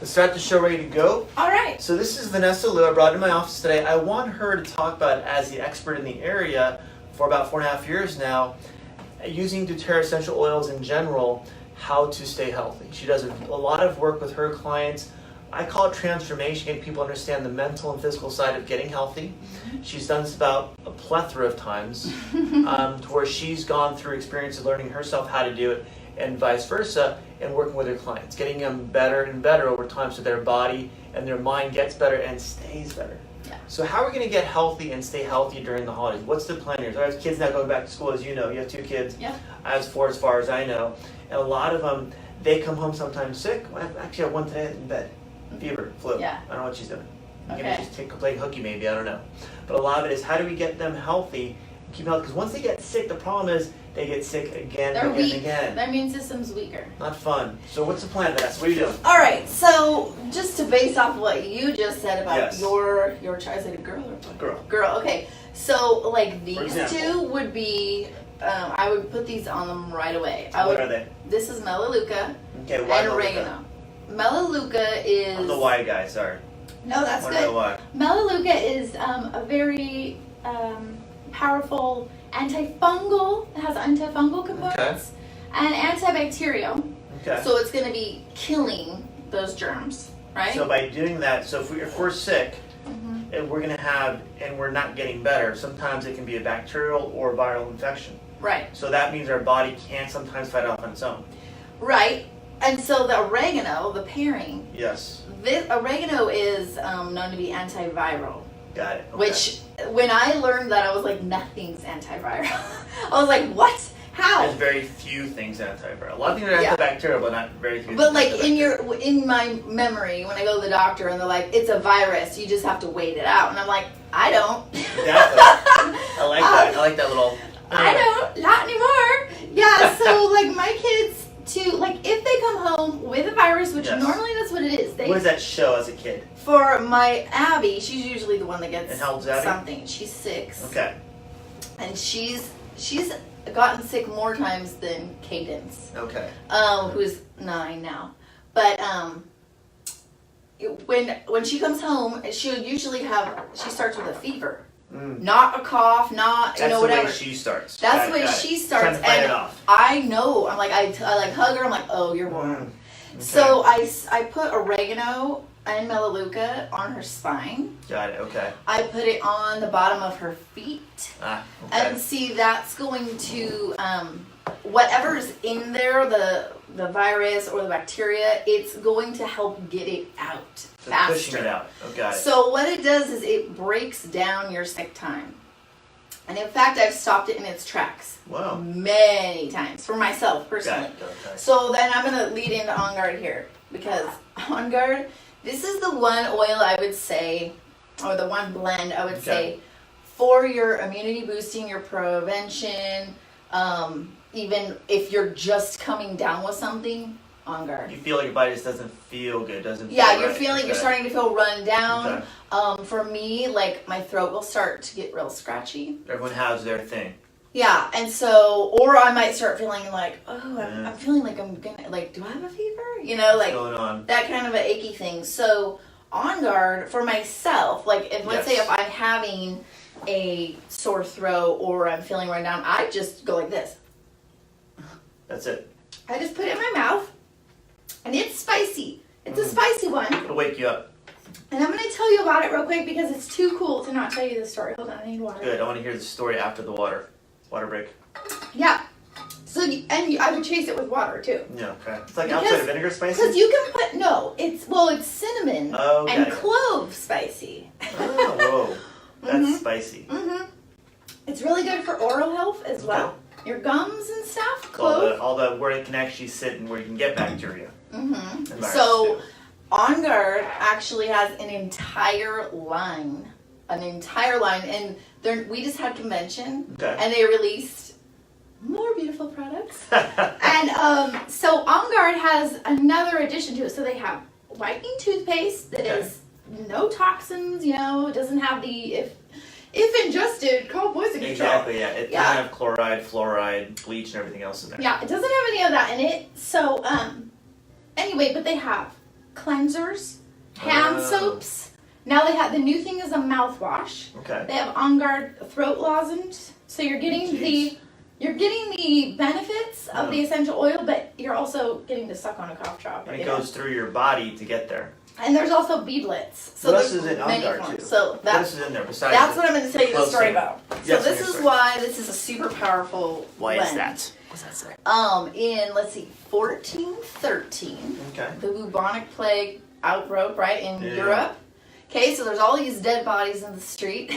Let's start the show ready to go. All right. So this is Vanessa Luu. I brought her to my office today. I want her to talk about, as the expert in the area for about 4.5 years now, using DoTerra essential oils in general, how to stay healthy. She does a lot of work with her clients. I call it transformation, getting people to understand the mental and physical side of getting healthy. She's done this about a plethora of times, to where she's gone through experiences learning herself how to do it, and vice versa, and working with her clients, getting them better and better over time so their body and their mind gets better and stays better. Yeah. So how are we going to get healthy and stay healthy during the holidays? What's the plan here? So I have kids now going back to school, as you know. You have 2 kids. Yeah. I have 4 as far as I know. And a lot of them, they come home sometimes sick. Well, I actually have one today in bed. Fever, flu. Yeah. I don't know what she's doing. Okay. Maybe she's playing hooky maybe, I don't know. But a lot of it is how do we get them healthy, keep healthy? Because once they get sick, the problem is they get sick again They're and weak. again. Their immune system's weaker. Not fun. So what's the plan, Vanessa? What are you doing? All right. So just to base off what you just said about Yes. your child, is it a girl or boy? Girl. Girl. Okay. So like these example. 2 would be. I would put these on them right away. What are they? This is Melaleuca Okay, why and Melaleuca? oregano. Melaleuca is. I'm the Y guy, sorry. No, that's Why not the good. Y? Melaleuca is a very powerful antifungal. It has antifungal components and antibacterial. Okay. So it's going to be killing those germs, right? So by doing that, so if we're sick, and we're going to have, and we're not getting better, sometimes it can be a bacterial or viral infection. Right. So that means our body can't sometimes fight it off on its own. Right. And so the oregano, the pairing, Yes. this oregano is known to be antiviral. Got it. Okay. Which, when I learned that, I was like, nothing's antiviral. I was like, what? How? There's very few things antiviral. A lot of things are Yeah. antibacterial, but not very few. But things like antibacterial. in my memory, when I go to the doctor and they're like, it's a virus, you just have to wait it out. And I'm like, I don't. Exactly. I like that. I like that little. I don't, not anymore. Yeah, so like my kids too, like if they come home with a virus, which Yes. normally that's what it is. What does that show as a kid? For my Abby, she's usually the one that gets And how old's Abby? something. She's 6. Okay. And she's gotten sick more times than Cadence, Okay. who's 9 now. But when she comes home, she'll usually she starts with a fever. Not a cough, not That's whatever. the way she starts. That's the way Got it. she starts, Trying to fight and it off. I know. I'm like I like hug her. I'm like, oh, you're warm. Okay. So I put oregano and Melaleuca on her spine. Got it. Okay. I put it on the bottom of her feet, Ah. Okay. and see that's going to whatever's in there, the virus or the bacteria, it's going to help get it out So faster. pushing it out. Oh, got it. So what it does is it breaks down your sick time. And in fact, I've stopped it in its tracks Wow. many times for myself personally. Got it. Okay. So then I'm going to lead into On Guard here, because On Guard, this is the one oil I would say, or the one blend I would say, for your immunity boosting, your prevention, even if you're just coming down with something, On Guard. You feel like your body just doesn't feel good, doesn't feel Yeah, you're right. feeling, you're Okay. starting to feel run down. Okay. For me, like my throat will start to get real scratchy. Everyone has their thing. Yeah, and so, or I might start feeling like, oh, Yeah. I'm feeling like I'm gonna, like, do I have a fever? You know, like What's going on? that kind of an achy thing. So, On Guard for myself, like, if let's say Yes. if I'm having a sore throat or I'm feeling run down, I just go like this. That's it. I just put it in my mouth, and it's spicy. It's a spicy one. It'll wake you up. And I'm going to tell you about it real quick because it's too cool to not tell you the story. Hold on, I need water. Good. I want to hear the story after the water break. Yeah. So, I would chase it with water too. Yeah. Okay. It's like Because- outside of vinegar spicy. Because you can put, it's cinnamon Oh, got and it. clove spicy. Oh, whoa. That's spicy. Mm-hmm. It's really good for oral health as well. Your gums and stuff, clove. All the where it can actually sit and where you can get bacteria. Mm-hmm. And virus, So, too. On Guard actually has an entire line, and we just had convention, Okay. and they released more beautiful products. And so On Guard has another addition to it. So they have whitening toothpaste that is no toxins. You know, it doesn't have the if ingested, call poison control. Exactly. Yeah. It doesn't have chloride, fluoride, bleach, and everything else in there. Yeah, it doesn't have any of that in it. So anyway, but they have cleansers, hand soaps. Now they have the new thing is a mouthwash. Okay. They have On Guard throat lozenge, so you're getting the benefits of the essential oil, but you're also getting to suck on a cough drop. And it goes through your body to get there. And there's also beadlets. So what else is in On Guard too? So what else is in there besides? That's what I'm going to tell you the story about. Yes, so this is why this is a super powerful Why blend. is that? What's that say? In let's see, 1413, the bubonic plague outbroke right in Europe. Okay, so there's all these dead bodies in the street.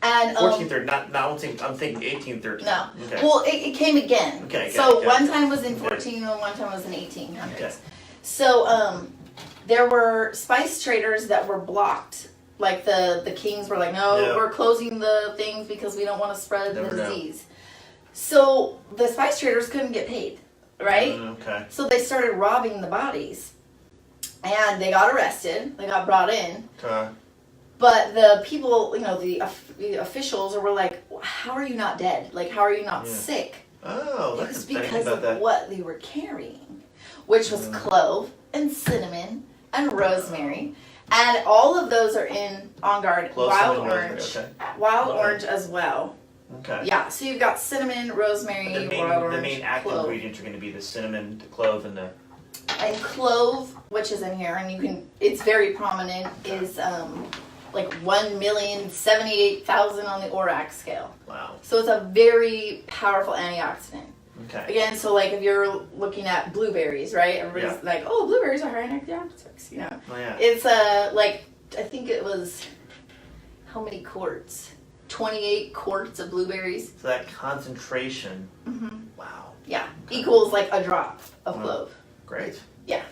And 1413, I'm thinking 1813. No. Okay. Well, it came again. Okay. So one time was in 14 and one time was in 1800s. Okay. So there were spice traders that were blocked. Like the kings were like, no, we're closing the things because we don't want to spread the disease. So the spice traders couldn't get paid, right? Okay. So they started robbing the bodies. And they got arrested. They got brought in. Okay. But the people, the officials were like, how are you not dead? Like, how are you not sick? Oh, It was because of what they were carrying, which was clove and cinnamon and rosemary. And all of those are in On Guard. Clove, wild cinnamon, orange. rosemary, Wild orange as well. Okay. Yeah, so you've got cinnamon, rosemary, wild orange, the main active clove. ingredients are going to be the cinnamon, the clove, and the... And clove, which is in here, and it's very prominent, is like 1,078,000 on the ORAC scale. Wow. So it's a very powerful antioxidant. Okay. Again, so like if you're looking at blueberries, right? Everybody's like, oh, blueberries are high in antioxidants, Oh, yeah. It's like, I think it was, how many quarts? 28 quarts of blueberries. So that concentration, wow. Yeah, equals like a drop of clove. Great. Yeah.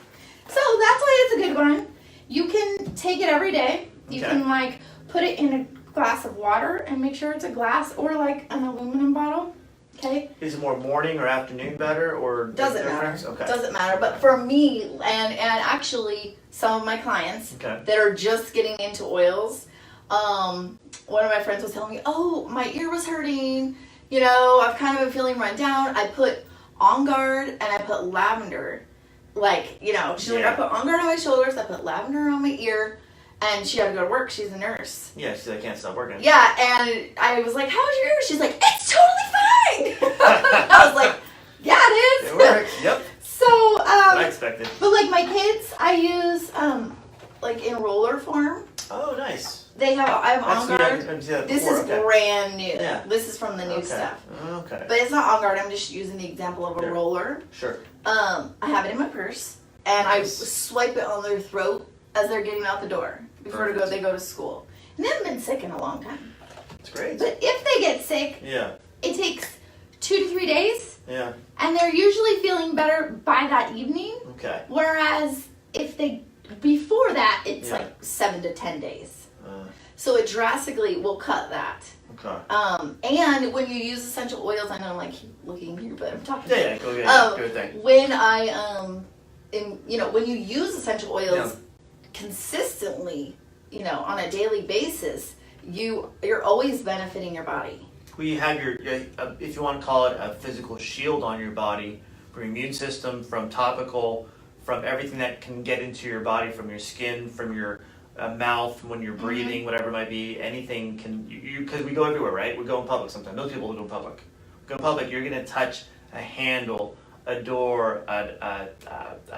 So that's why it's a good one. You can take it every day. You can like put it in a glass of water and make sure it's a glass or like an aluminum bottle. Okay. Is it more morning or afternoon better or doesn't matter? Okay. Doesn't matter. But for me and actually some of my clients that are just getting into oils, one of my friends was telling me, oh, my ear was hurting. I've kind of been feeling run down. I put On Guard and I put lavender. Like, she's like, I put On Guard on my shoulders, I put lavender on my ear, and she had to go to work. She's a nurse. Yeah, she's like, I can't stop working. Yeah, and I was like, how's your ear? She's like, it's totally fine. I was like, yeah, it is. It works, yep. So, what I expected. But like my kids, I use, like in roller form. Oh, nice. I have On Guard. This is brand new. Yeah. This is from the new stuff. Okay. But it's not On Guard. I'm just using the example of a roller. Sure. I have it in my purse, and I swipe it on their throat as they're getting out the door before they go to school. And they haven't been sick in a long time. That's great. But if they get sick, it takes 2 to 3 days. Yeah. And they're usually feeling better by that evening. Okay. Whereas if before that, it's like 7 to 10 days. So it drastically will cut that. Okay. And when you use essential oils, I know I'm like looking here, but I'm talking. Yeah, go ahead. Good thing. When when you use essential oils consistently, on a daily basis, you're always benefiting your body. Well, you have your, if you want to call it a physical shield on your body, from your immune system, from topical, from everything that can get into your body, from your skin, from your mouth, when you're breathing, whatever it might be, anything can, because we go everywhere, right? We go in public sometimes. Most people go in public. Go in public, you're going to touch a handle, a door, a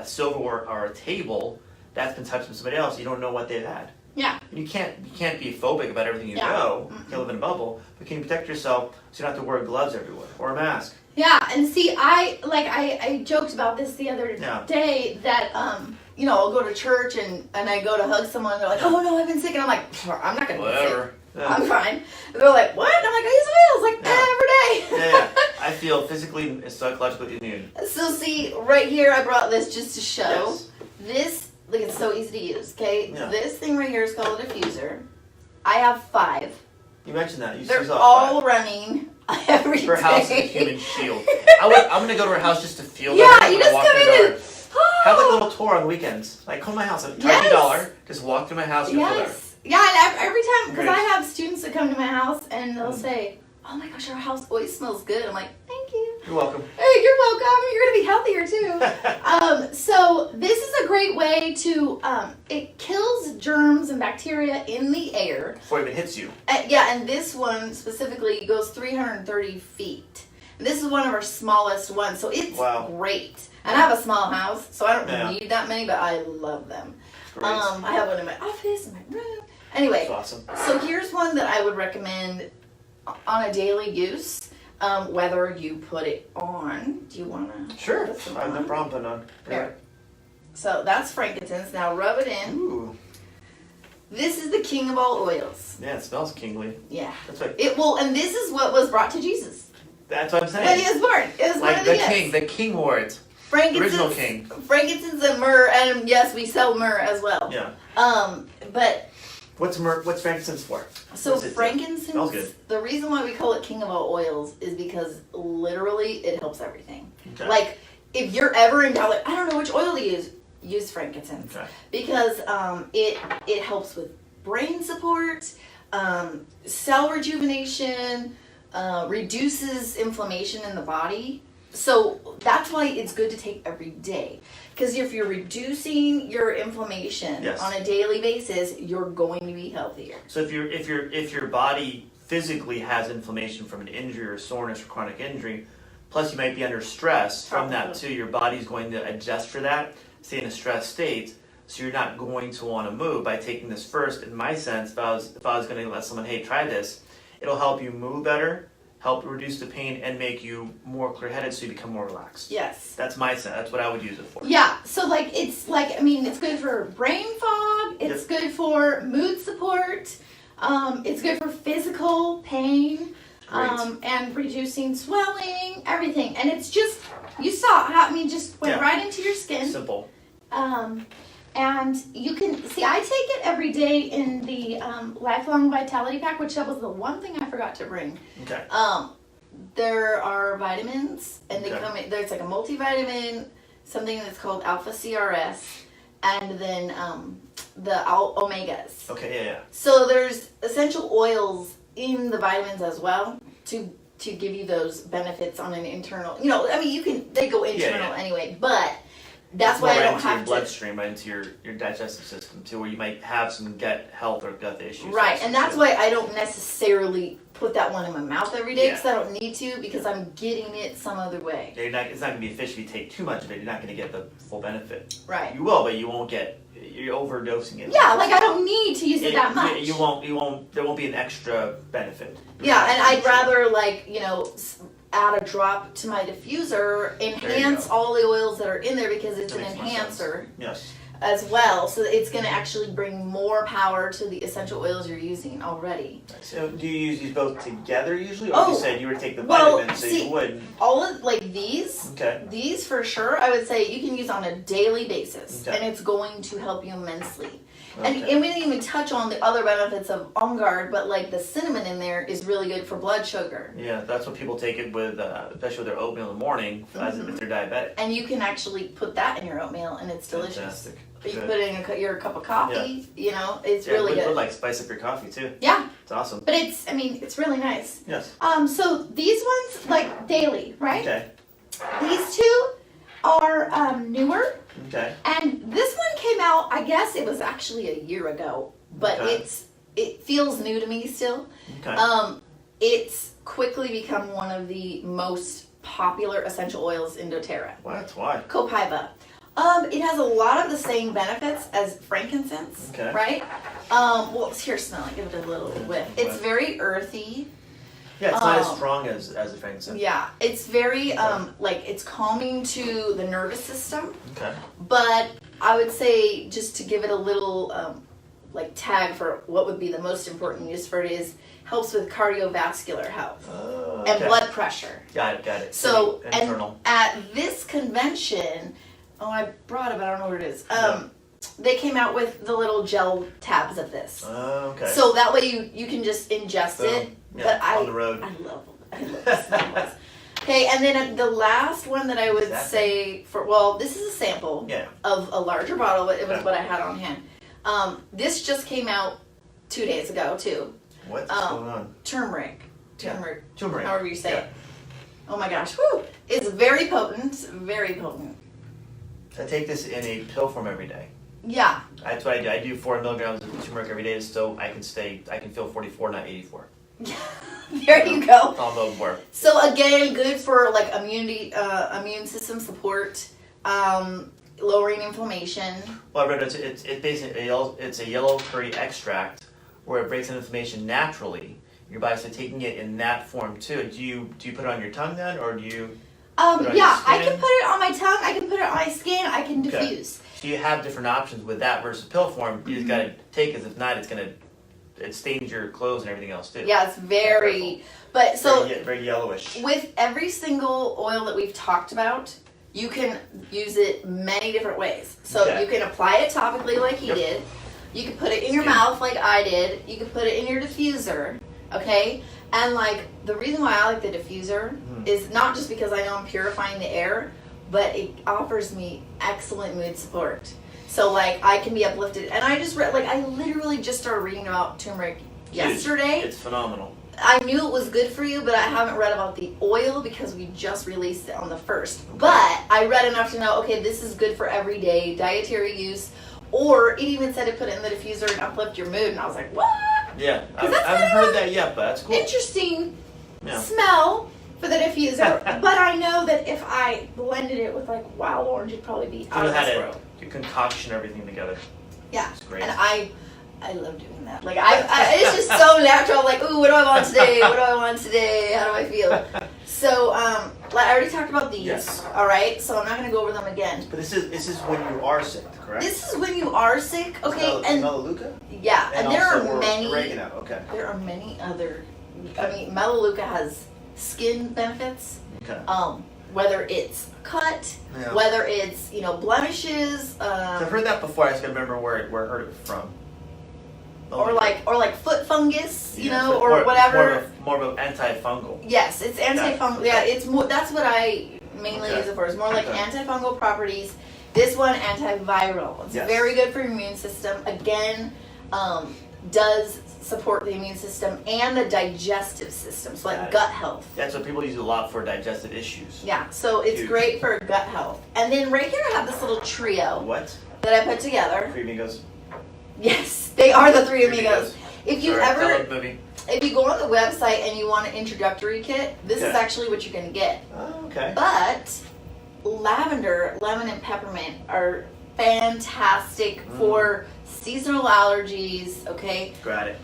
silverware, or a table that's been touched by somebody else. You don't know what they've had. Yeah. And you can't be phobic about everything you know. You can't live in a bubble. But can you protect yourself so you don't have to wear gloves everywhere or a mask? Yeah, and see, I joked about this the other day that I'll go to church and I go to hug someone and they're like, oh no, I've been sick, and I'm like, I'm not gonna be sick. I'm fine. And they're like, what? And I'm like, I use oils like every day. I feel physically and psychologically immune. So see, right here, I brought this just to show this. Like, it's so easy to use. Okay, this thing right here is called a diffuser. I have 5. You mentioned that. They're all running every day. Her house is a human shield. I'm gonna go to her house just to feel that. Yeah, you just come in and have like a little tour on the weekends. Like, come to my house, charge $1, just walk through my house. Yes. Yeah, and every time, because I have students that come to my house and they'll say, oh my gosh, our house always smells good. I'm like, thank you. You're welcome. Hey, you're welcome. You're gonna be healthier too. So this is a great way to. It kills germs and bacteria in the air. Before it even hits you. Yeah, and this one specifically goes 330 feet. And this is one of our smallest ones, so it's great. And I have a small house, so I don't need that many, but I love them. I have one in my office, in my room. Anyway, that's awesome. So here's one that I would recommend on a daily use. Whether you put it on. Do you want to? Sure. I have no problem putting on. Here. So that's frankincense. Now rub it in. Ooh. This is the king of all oils. Yeah, it smells kingly. Yeah. That's right. It will, and this is what was brought to Jesus. That's what I'm saying. When he was born. It was like one of the king. The king wore it. Frankincense, the original king. Frankincense and myrrh, and yes, we sell myrrh as well. Yeah. But what's myrrh? What's frankincense for? So frankincense. Smells good. The reason why we call it king of all oils is because literally it helps everything. Okay. Like if you're ever in doubt, like I don't know which oil to use frankincense because it helps with brain support, cell rejuvenation, reduces inflammation in the body. So that's why it's good to take every day. Because if you're reducing your inflammation on a daily basis, you're going to be healthier. So if your body physically has inflammation from an injury or soreness or chronic injury, plus you might be under stress from that too, your body's going to adjust for that, stay in a stress state, so you're not going to want to move. By taking this first, in my sense, if I was going to let someone, hey, try this, it'll help you move better, help reduce the pain, and make you more clear-headed so you become more relaxed. Yes. That's my sense. That's what I would use it for. Yeah. So it's good for brain fog. It's good for mood support. It's good for physical pain. And reducing swelling, everything. And it's just, you saw how, just went right into your skin. Simple. And you can, see, I take it every day in the Lifelong Vitality Pack, which that was the one thing I forgot to bring. Okay. There are vitamins, and they come in, there's like a multivitamin, something that's called Alpha CRS, and then the omegas. Okay, yeah. So there's essential oils in the vitamins as well to give you those benefits on an internal, they go internal anyway, but that's why I don't have your bloodstream, right into your digestive system too, where you might have some gut health or gut issues. Right, and that's why I don't necessarily put that one in my mouth every day because I don't need to, because I'm getting it some other way. It's not going to be efficient if you take too much of it. You're not going to get the full benefit. Right. You will, but you won't get. You're overdosing it. Yeah, like I don't need to use it that much. You won't. There won't be an extra benefit. Yeah, and I'd rather add a drop to my diffuser, enhance all the oils that are in there because it's an enhancer as well. So it's going to actually bring more power to the essential oils you're using already. So do you use these both together usually? Or you said you would take the vitamins, so you wouldn't? All of these for sure, I would say you can use on a daily basis. And it's going to help you immensely. And we didn't even touch on the other benefits of On Guard, but like the cinnamon in there is really good for blood sugar. Yeah, that's what people take it with, especially with their oatmeal in the morning, as if they're diabetic. And you can actually put that in your oatmeal, and it's delicious. Fantastic. You can put it in your cup of coffee. It's really good. It would like spice up your coffee too. Yeah, it's awesome. But it's really nice. Yes. So these ones like daily, right? Okay. These two are newer. Okay. And this one came out, I guess it was actually a year ago, but it feels new to me still. Okay. It's quickly become one of the most popular essential oils in DoTerra. What? Why? Copaiba. It has a lot of the same benefits as frankincense, right? Here, smell it. Give it a little whiff. It's very earthy. Yeah, it's not as strong as a frankincense. Yeah, it's very, it's calming to the nervous system. Okay. But I would say, just to give it a little, tag for what would be the most important use for it is, helps with cardiovascular health and blood pressure. Got it. So, internal. And at this convention, I brought it, but I don't know where it is. They came out with the little gel tabs of this. Okay. So that way you can just ingest it. Yeah, but on the road. I love this. Okay, and then the last one that I would say this is a sample of a larger bottle, but it was what I had on hand. This just came out 2 days ago too. What's going on? Turmeric. Turmeric. However you say it. Oh my gosh, whoo! It's very potent, very potent. I take this in a pill form every day. Yeah. That's what I do. I do 4 milligrams of turmeric every day, so I can feel 44, not 84. There you go. On the board. So again, good for like immune system support, lowering inflammation. Well, I read it's basically it's a yellow curry extract where it breaks down inflammation naturally. Your body's taking it in that form too. Do you put it on your tongue then, or do you? Yeah, I can put it on my tongue. I can put it on my skin. I can diffuse. So you have different options with that versus pill form. You just gotta take it. If not, it stains your clothes and everything else too. Yeah, it's very. But so very yellowish. With every single oil that we've talked about, you can use it many different ways. So you can apply it topically like he did. You can put it in your mouth like I did. You can put it in your diffuser. Okay? And like the reason why I like the diffuser is not just because I know I'm purifying the air, but it offers me excellent mood support. So like I can be uplifted. And I just read, like I literally just started reading about turmeric yesterday. It's phenomenal. I knew it was good for you, but I haven't read about the oil because we just released it on the 1st. Okay. But I read enough to know, okay, this is good for everyday dietary use. Or it even said to put it in the diffuser and uplift your mood. And I was like, what? Yeah, I haven't heard that yet, but that's cool. Interesting smell for the diffuser. But I know that if I blended it with like wild orange, it'd probably be out of this world. Your concoction, everything together. Yeah, it's great. And I love doing that. Like it's just so natural. Like, ooh, what do I want today? What do I want today? How do I feel? So, like I already talked about these. Yes. All right. So I'm not going to go over them again. But this is when you are sick, correct? This is when you are sick. Okay. And Melaleuca. Yeah, and there are many. Oregano. Okay. There are many other. I mean, Melaleuca has skin benefits. Okay. Whether it's cut, whether it's blemishes. I've heard that before. I just gotta remember where I heard it from. Or like foot fungus, or whatever. More of an antifungal. Yes, it's antifungal. Yeah, it's more. That's what I mainly use it for. It's more like antifungal properties. This one, antiviral. It's very good for your immune system. Again, does support the immune system and the digestive system, so like gut health. That's what people use a lot for digestive issues. Yeah, so it's great for gut health. And then right here I have this little trio. What? That I put together. 3 amigos. Yes, they are the 3 amigos. If you if you go on the website and you want an introductory kit, this is actually what you're going to get. Oh, okay. But lavender, lemon, and peppermint are fantastic for seasonal allergies. Okay. Got it.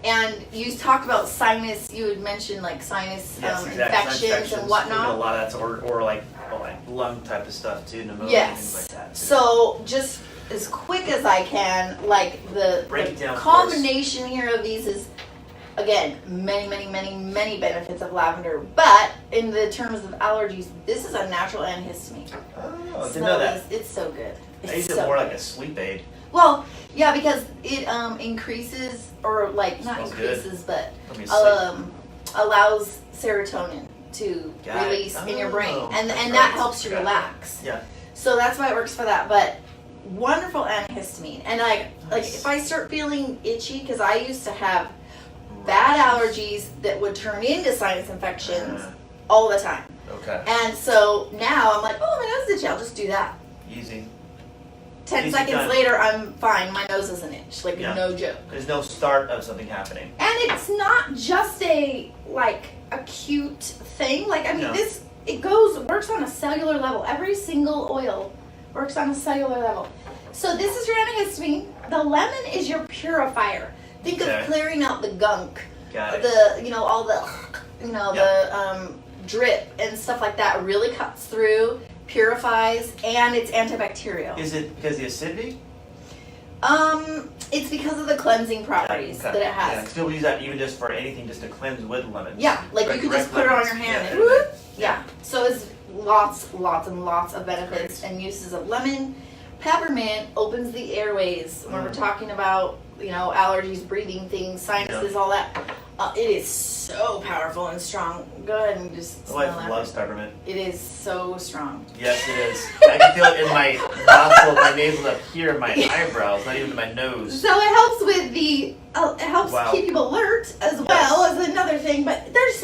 And you talked about sinus. You had mentioned like sinus infections and whatnot. A lot of that's or like lung type of stuff too, pneumonia, things like that. Too. So just as quick as I can, like the combination here of these is, again, many benefits of lavender. But in the terms of allergies, this is a natural antihistamine. Oh, I didn't know that. It's so good. I use it more like a sleep aid. Well, yeah, because it increases, or like not increases, but allows serotonin to release in your brain, and that helps you relax. Yeah. So that's why it works for that. But wonderful antihistamine, and like if I start feeling itchy, because I used to have bad allergies that would turn into sinus infections all the time. Okay. And so now I'm like, oh, my nose is itchy. I'll just do that. Easy. 10 seconds later, I'm fine. My nose doesn't itch. Like, no joke. There's no start of something happening. And it's not just a, like, acute thing. Like, I mean, works on a cellular level. Every single oil works on a cellular level. So this is your antihistamine. The lemon is your purifier. Think of clearing out the gunk. Got it. All the, the drip and stuff like that. Really cuts through, purifies, and it's antibacterial. Is it because of the acidity? It's because of the cleansing properties that it has. Yeah, people use that even just for anything, just to cleanse with lemons. Yeah, like you could just put it on your hand and So it's lots and lots of benefits and uses of lemon. Peppermint opens the airways when we're talking about allergies, breathing things, sinuses, all that. It is so powerful and strong. Go ahead and just My wife smell loves it. peppermint. It is so strong. Yes, it is. I can feel it in my nostril, my nasal up here, my eyebrows, not even in my nose. So it helps with the, it helps Wow. keep you alert as well as another thing. But there's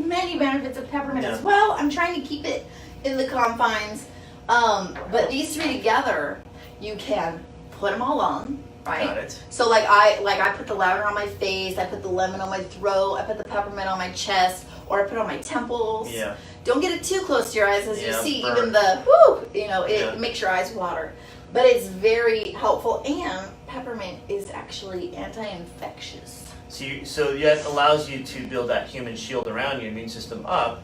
many benefits of peppermint as well. I'm trying to keep it in the confines. But these three together, you can put them all on. Right? Got it. So I put the lavender on my face, I put the lemon on my throat, I put the peppermint on my chest, or I put it on my temples. Yeah. Don't get it too close to your eyes, as you see, burn. even the it makes your eyes water. But it's very helpful, and peppermint is actually anti-infectious. So that allows you to build that human shield around your immune system up,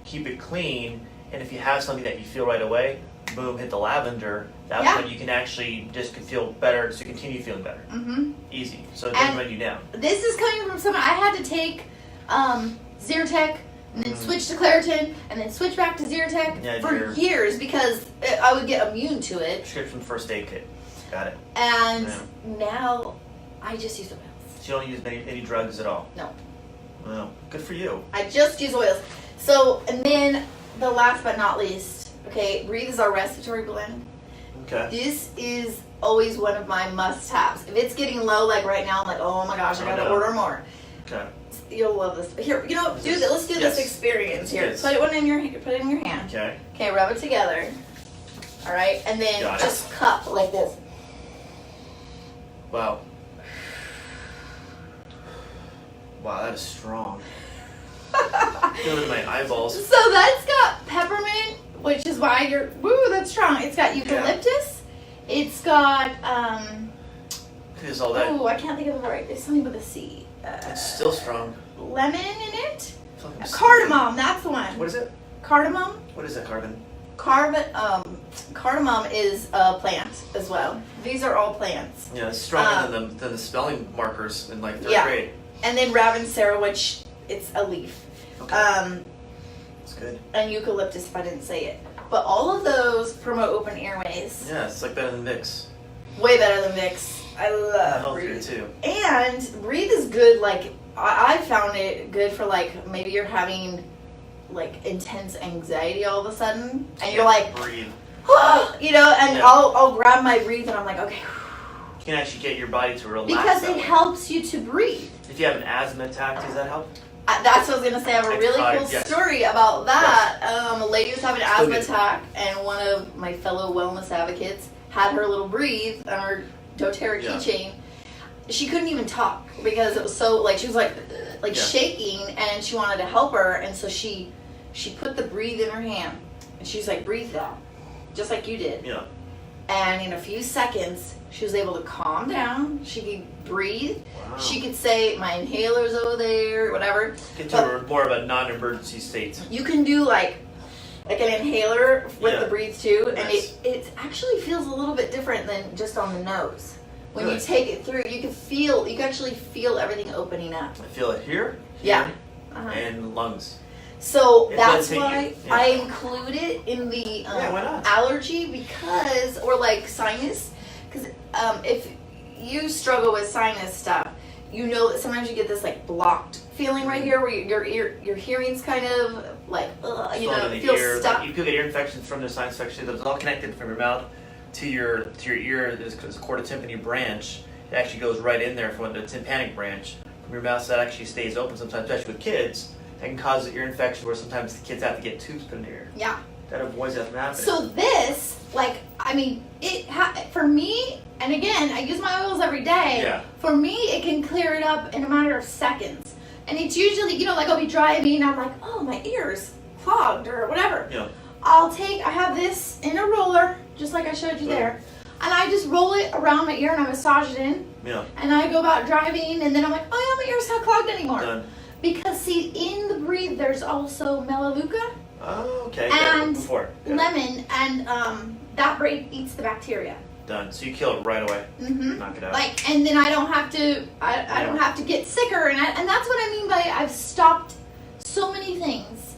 keep it clean, and if you have something that you feel right away, boom, hit the lavender. That's when you can actually just feel better, so continue feeling better. Mm-hmm. Easy. So it doesn't run you down. This is coming from someone I had to take Zyrtec and then switch to Claritin and then switch back to Zyrtec for years because I would get immune to it. Prescription first aid kit. Got it. And now I just use oils. So you don't use any drugs at all? No. Wow. Good for you. I just use oils. So, and then the last but not least, okay, Breathe is our respiratory blend. Okay. This is always one of my must-haves. If it's getting low, like right now, I'm like, oh my gosh, I gotta order more. Okay. You'll love this. Here, let's do this experience here. Yes. Put it in your hand. Okay. Okay, rub it together. All right, and then just cup like this. Wow. Wow, that is strong. Feel it in my eyeballs. So that's got peppermint, which is why that's strong. It's got eucalyptus. Yeah. It's got Is all that? Oh, I can't think of the right. It's something with a C. It's still strong. Lemon in it. Cardamom. That's the one. What is it? Cardamom. What is that carbon? Cardamom is a plant as well. These are all plants. Yeah, it's stronger than the spelling markers in like third grade. And then Ravensara, which it's a leaf. Okay. That's good. And eucalyptus, if I didn't say it. But all of those promote open airways. Yeah, it's like better than Vicks. Way better than Vicks. I love Breathe. Too. And Breathe is good, like, I found it good for, like, maybe you're having, like, intense anxiety all of a sudden. And you're like, breathe. And I'll grab my Breathe and I'm like, okay. You can actually get your body to relax. Because it helps you to breathe. If you have an asthma attack, does that help? That's what I was going to say. I have a really cool story about that. A lady was having an asthma attack, and one of my fellow wellness advocates had her little Breathe on her DoTerra keychain. She couldn't even talk because it was so, like, she was like shaking, and she wanted to help her, and so she put the Breathe in her hand, and she's like, breathe that, just like you did. Yeah. And in a few seconds, she was able to calm down. She could breathe. Wow. She could say, my inhaler's over there, whatever. Get to more of a non-emergency state. You can do like an inhaler with the Breathe too, and it actually feels a little bit different than just on the nose. When you take it through, you can actually feel everything opening up. I feel it here, and lungs. So that's why I include it in the allergy because, or like sinus, because if you struggle with sinus stuff, you know that sometimes you get this like blocked feeling right here where your hearing's kind of like, feels stuck. You could get ear infections from the sinus infection. It's all connected from your mouth to your ear. There's a chordotympany branch. It actually goes right in there from the tympanic branch from your mouth. So that actually stays open sometimes, especially with kids. That can cause an ear infection where sometimes the kids have to get tubes put in their ear. Yeah. That avoids that from happening. So this, for me, and again, I use my oils every day. Yeah. For me, it can clear it up in a matter of seconds. And it's usually, I'll be driving and I'm like, oh, my ear's clogged or whatever. Yeah. I have this in a roller, just like I showed you there. And I just roll it around my ear and I massage it in. Yeah. And I go about driving and then I'm like, oh, yeah, my ear's not clogged anymore. Done. Because, see, in the Breathe, there's also Melaleuca. Oh, okay. And lemon, and that eats the bacteria. Done. So you kill it right away. Mm-hmm. Knock it out. And then I don't have to. I don't have to get sicker, and that's what I mean by I've stopped so many things.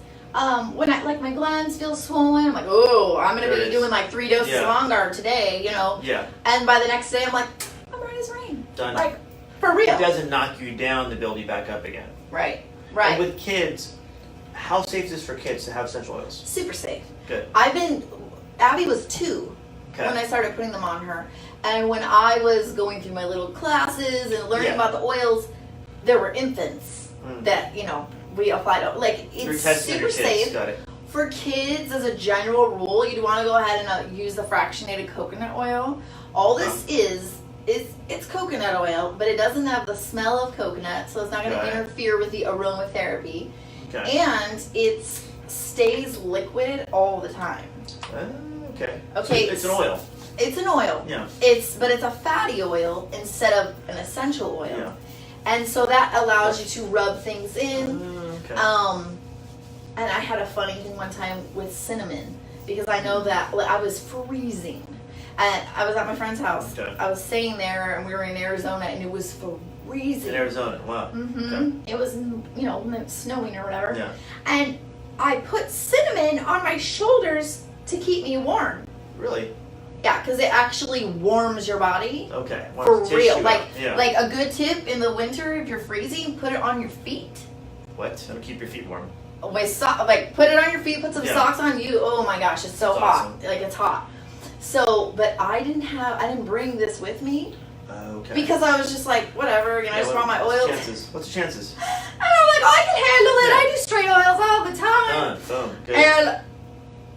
When my glands feel swollen, I'm like, oh, I'm gonna be doing like 3 doses of On Guard today, Yeah. And by the next day, I'm like, I'm right as rain. Done. Like, For real. It doesn't knock you down to build you back up again. Right. And with kids, how safe is this for kids to have essential oils? Super safe. Good. Abby was 2 when I started putting them on her. And when I was going through my little classes and learning about the oils, there were infants that, we applied to. Like, it's super safe. Got it. For kids, as a general rule, you'd want to go ahead and use the fractionated coconut oil. All this is it's coconut oil, but it doesn't have the smell of coconut, so it's not going to interfere with the aromatherapy. Okay. And it stays liquid all the time. Okay. Okay. So it's an oil. It's an oil. Yeah. But it's a fatty oil instead of an essential oil. Yeah. And so that allows you to rub things in. Okay. And I had a funny thing one time with cinnamon because I know that I was freezing. And I was at my friend's house. Okay. I was staying there and we were in Arizona and it was freezing. In Arizona, wow. Mm-hmm. Okay. It was, snowing or whatever. Yeah. And I put cinnamon on my shoulders to keep me warm. Really? Yeah, because it actually warms your body. Okay. For real. Like yeah. a good tip in the winter, if you're freezing, put it on your feet. What? It'll keep your feet warm. Put it on your feet, put some socks on you. Oh my gosh, it's so hot. Awesome. Like, it's hot. So, but I didn't bring this with me. Okay. Because I was just like, whatever, I just brought my oils. What's the chances? And I'm like, I can handle it. I do straight oils all the time. Boom. Good. And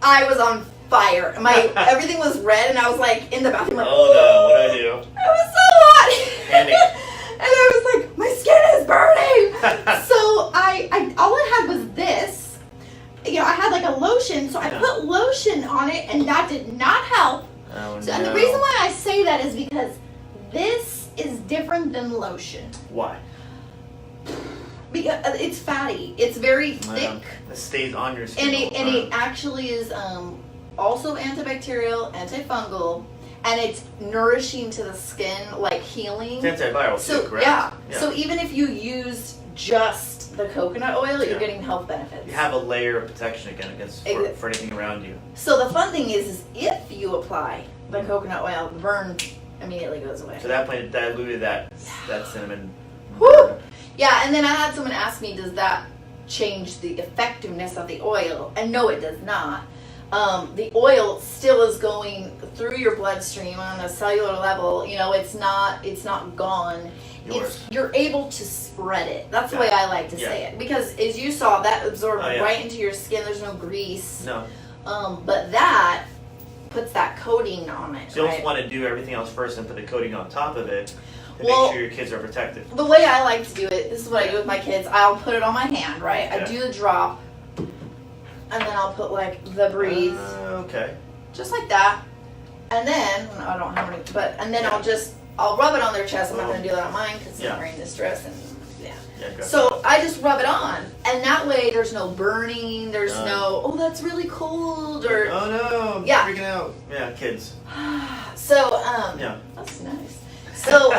I was on fire. Everything was red, and I was like in the bathroom, like, oh no, what do I do? It was so hot. Panic. And I was like, my skin is burning. So I all I had was this. I had like a lotion, so I put lotion on it, and that did not help. Oh, So, no. and the reason why I say that is because this is different than lotion. Why? Because it's fatty. It's very thick. It stays on your skin. And it actually is also antibacterial, antifungal, and it's nourishing to the skin, like healing. It's antiviral too, correct? Yeah. So even if you used just the coconut oil, you're getting health benefits. You have a layer of protection against for anything around you. So the fun thing is if you apply the coconut oil, the burn immediately goes away. So that diluted that cinnamon. Woo! Yeah, and then I had someone ask me, does that change the effectiveness of the oil? And no, it does not. The oil still is going through your bloodstream on a cellular level. It's not gone. You're able to spread it. That's the way I like to say it. Because as you saw, that absorbed right into your skin. There's no grease. No. But that puts that coating on it. So you don't want to do everything else first and put the coating on top of it to make sure your kids are protected. The way I like to do it, this is what I do with my kids. I'll put it on my hand, right? I do the drop, and then I'll put like the breeze. Okay. Just like that. And then, I don't have any, and then I'll rub it on their chest. I'm not going to do that on mine because I'm wearing this dress and so I just rub it on, and that way there's no burning, there's no, that's really cold, or oh no, I'm freaking out. Yeah, kids. So that's nice. So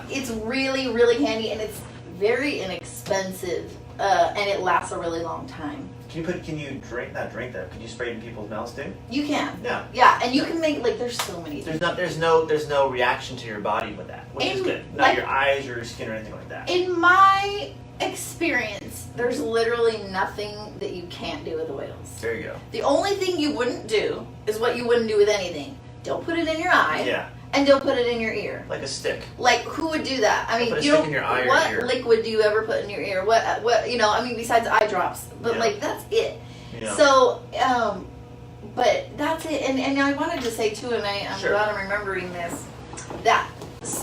it's really, really handy, and it's very inexpensive, and it lasts a really long time. Can you drink that? Can you spray it in people's mouths too? You can. Yeah. Yeah, and you can make there's so many things. There's no reaction to your body with that, which is good. Not your eyes or your skin or anything like that. In my experience, there's literally nothing that you can't do with oils. There you go. The only thing you wouldn't do is what you wouldn't do with anything. Don't put it in your eye. Yeah. And don't put it in your ear. Like a stick. Like, who would do that? I mean, put a stick in your eye or what ear. liquid do you ever put in your ear? What besides eye drops. But that's it. Yeah. So, but that's it. And I wanted to say too, and I'm glad I'm remembering this, that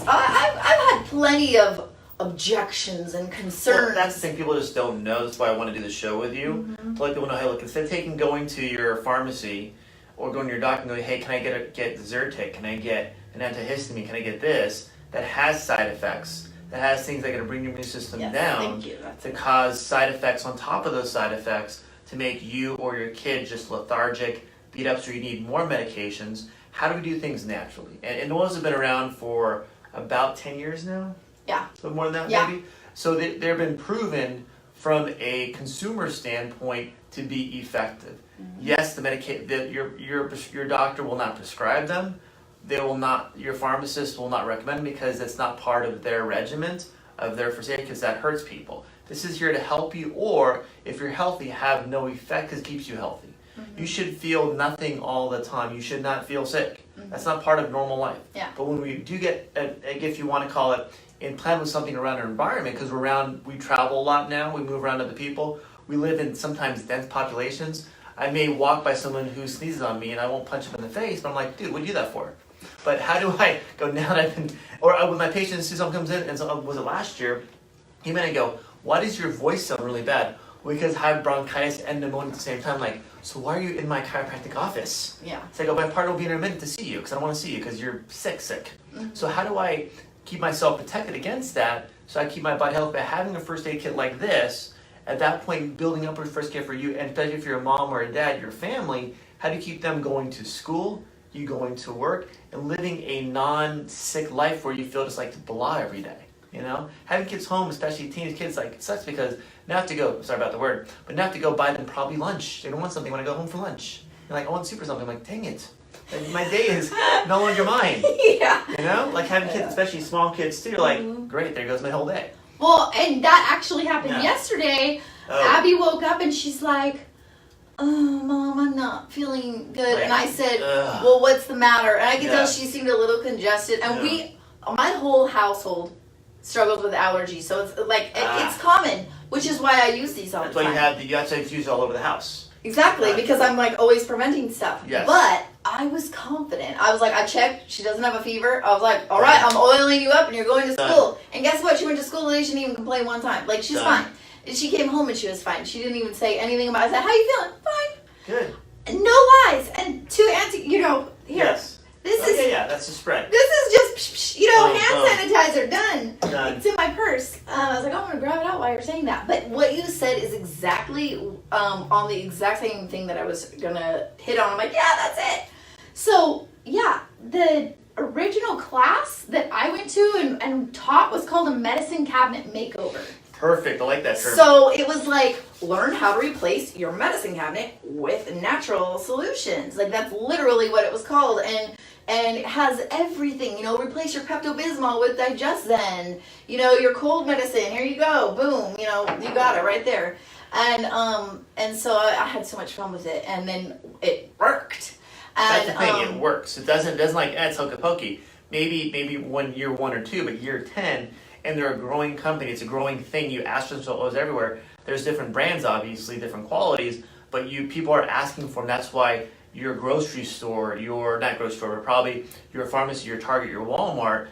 I've had plenty of objections and concerns. Well, that's the thing, people just don't know. That's why I want to do the show with you. Mm-hmm. To let people know, hey, look, instead of going to your pharmacy or going to your doctor and going, hey, can I get Zyrtec? Can I get an antihistamine? Can I get this? That has side effects. That has things that are going to bring your immune system down. Thank you. To cause side effects on top of those side effects to make you or your kid just lethargic, beat up, so you need more medications. How do we do things naturally? And oils have been around for about 10 years now? Yeah. A little more than that, maybe? So they've been proven from a consumer standpoint to be effective. Mm-hmm. Yes, your doctor will not prescribe them, your pharmacist will not recommend because it's not part of their regimen of their first aid because that hurts people. This is here to help you, or if you're healthy, have no effect because it keeps you healthy. You should feel nothing all the time. You should not feel sick. That's not part of normal life. Yeah. But when we do get if you want to call it, implant with something around our environment, because we travel a lot now, we move around other people, we live in sometimes dense populations. I may walk by someone who sneezes on me and I won't punch them in the face, but I'm like, dude, what'd you do that for? But how do I go now that I've been, or when my patient, see someone comes in, and so was it last year, he might go, why does your voice sound really bad? Well, because I have bronchitis and pneumonia at the same time. Like, so why are you in my chiropractic office? Yeah. It's like, oh, my partner will be in a minute to see you because I don't want to see you because you're sick. So how do I keep myself protected against that so I keep my body healthy by having a first aid kit like this? At that point, building up a first kit for you, and especially if you're a mom or a dad, your family, how do you keep them going to school, you going to work, and living a non-sick life where you feel just like blah every day? You know, having kids home, especially teenage kids, like it sucks because now I have to go. Sorry about the word, but now I have to go buy them probably lunch. They don't want something when I go home for lunch. They're like, I want soup or something. I'm like, dang it, and my day is no longer mine. Yeah. You know, like having kids, especially small kids too. You're like, great, there goes my whole day. Well, and that actually happened yesterday. Oh. Abby woke up and she's like, oh, Mom, I'm not feeling good. Right. And I said, Ugh. well, what's the matter? And I could Yeah. tell she seemed a little congested. And my whole household struggles with allergies. So it's like, it's common, which is why I use these all That's the why time. you have to infuse all over the house. Exactly, because I'm like always preventing stuff. Yes. But I was confident. I was like, I checked. She doesn't have a fever. I was like, all right, I'm oiling you up and you're going to school. And guess what? She went to school today. She didn't even complain one time. Like, she's fine. And she came home and she was fine. She didn't even say anything about it. I said, how you feeling? Fine. Good. And no lies. And here. Yes. This is That's the spread. this is just, hand sanitizer, done. It's in my purse. I was like, I'm going to grab it out while you're saying that. But what you said is exactly on the exact same thing that I was going to hit on. I'm like, yeah, that's it. So, yeah, the original class that I went to and taught was called a medicine cabinet makeover. Perfect. I like that term. So it was like, learn how to replace your medicine cabinet with natural solutions. Like, that's literally what it was called. And it has everything, replace your Pepto-Bismol with Digeszen, your cold medicine, here you go, boom, you got it right there. And so I had so much fun with it, and then it worked. And, that's the thing, it works. It doesn't like, it's hokey pokey. Maybe when year 1 or 2, but year 10, and they're a growing company, it's a growing thing. You ask for oils everywhere. There's different brands, obviously, different qualities, but people are asking for them. That's why your grocery store, not grocery store, but probably your pharmacy, your Target, your Walmart,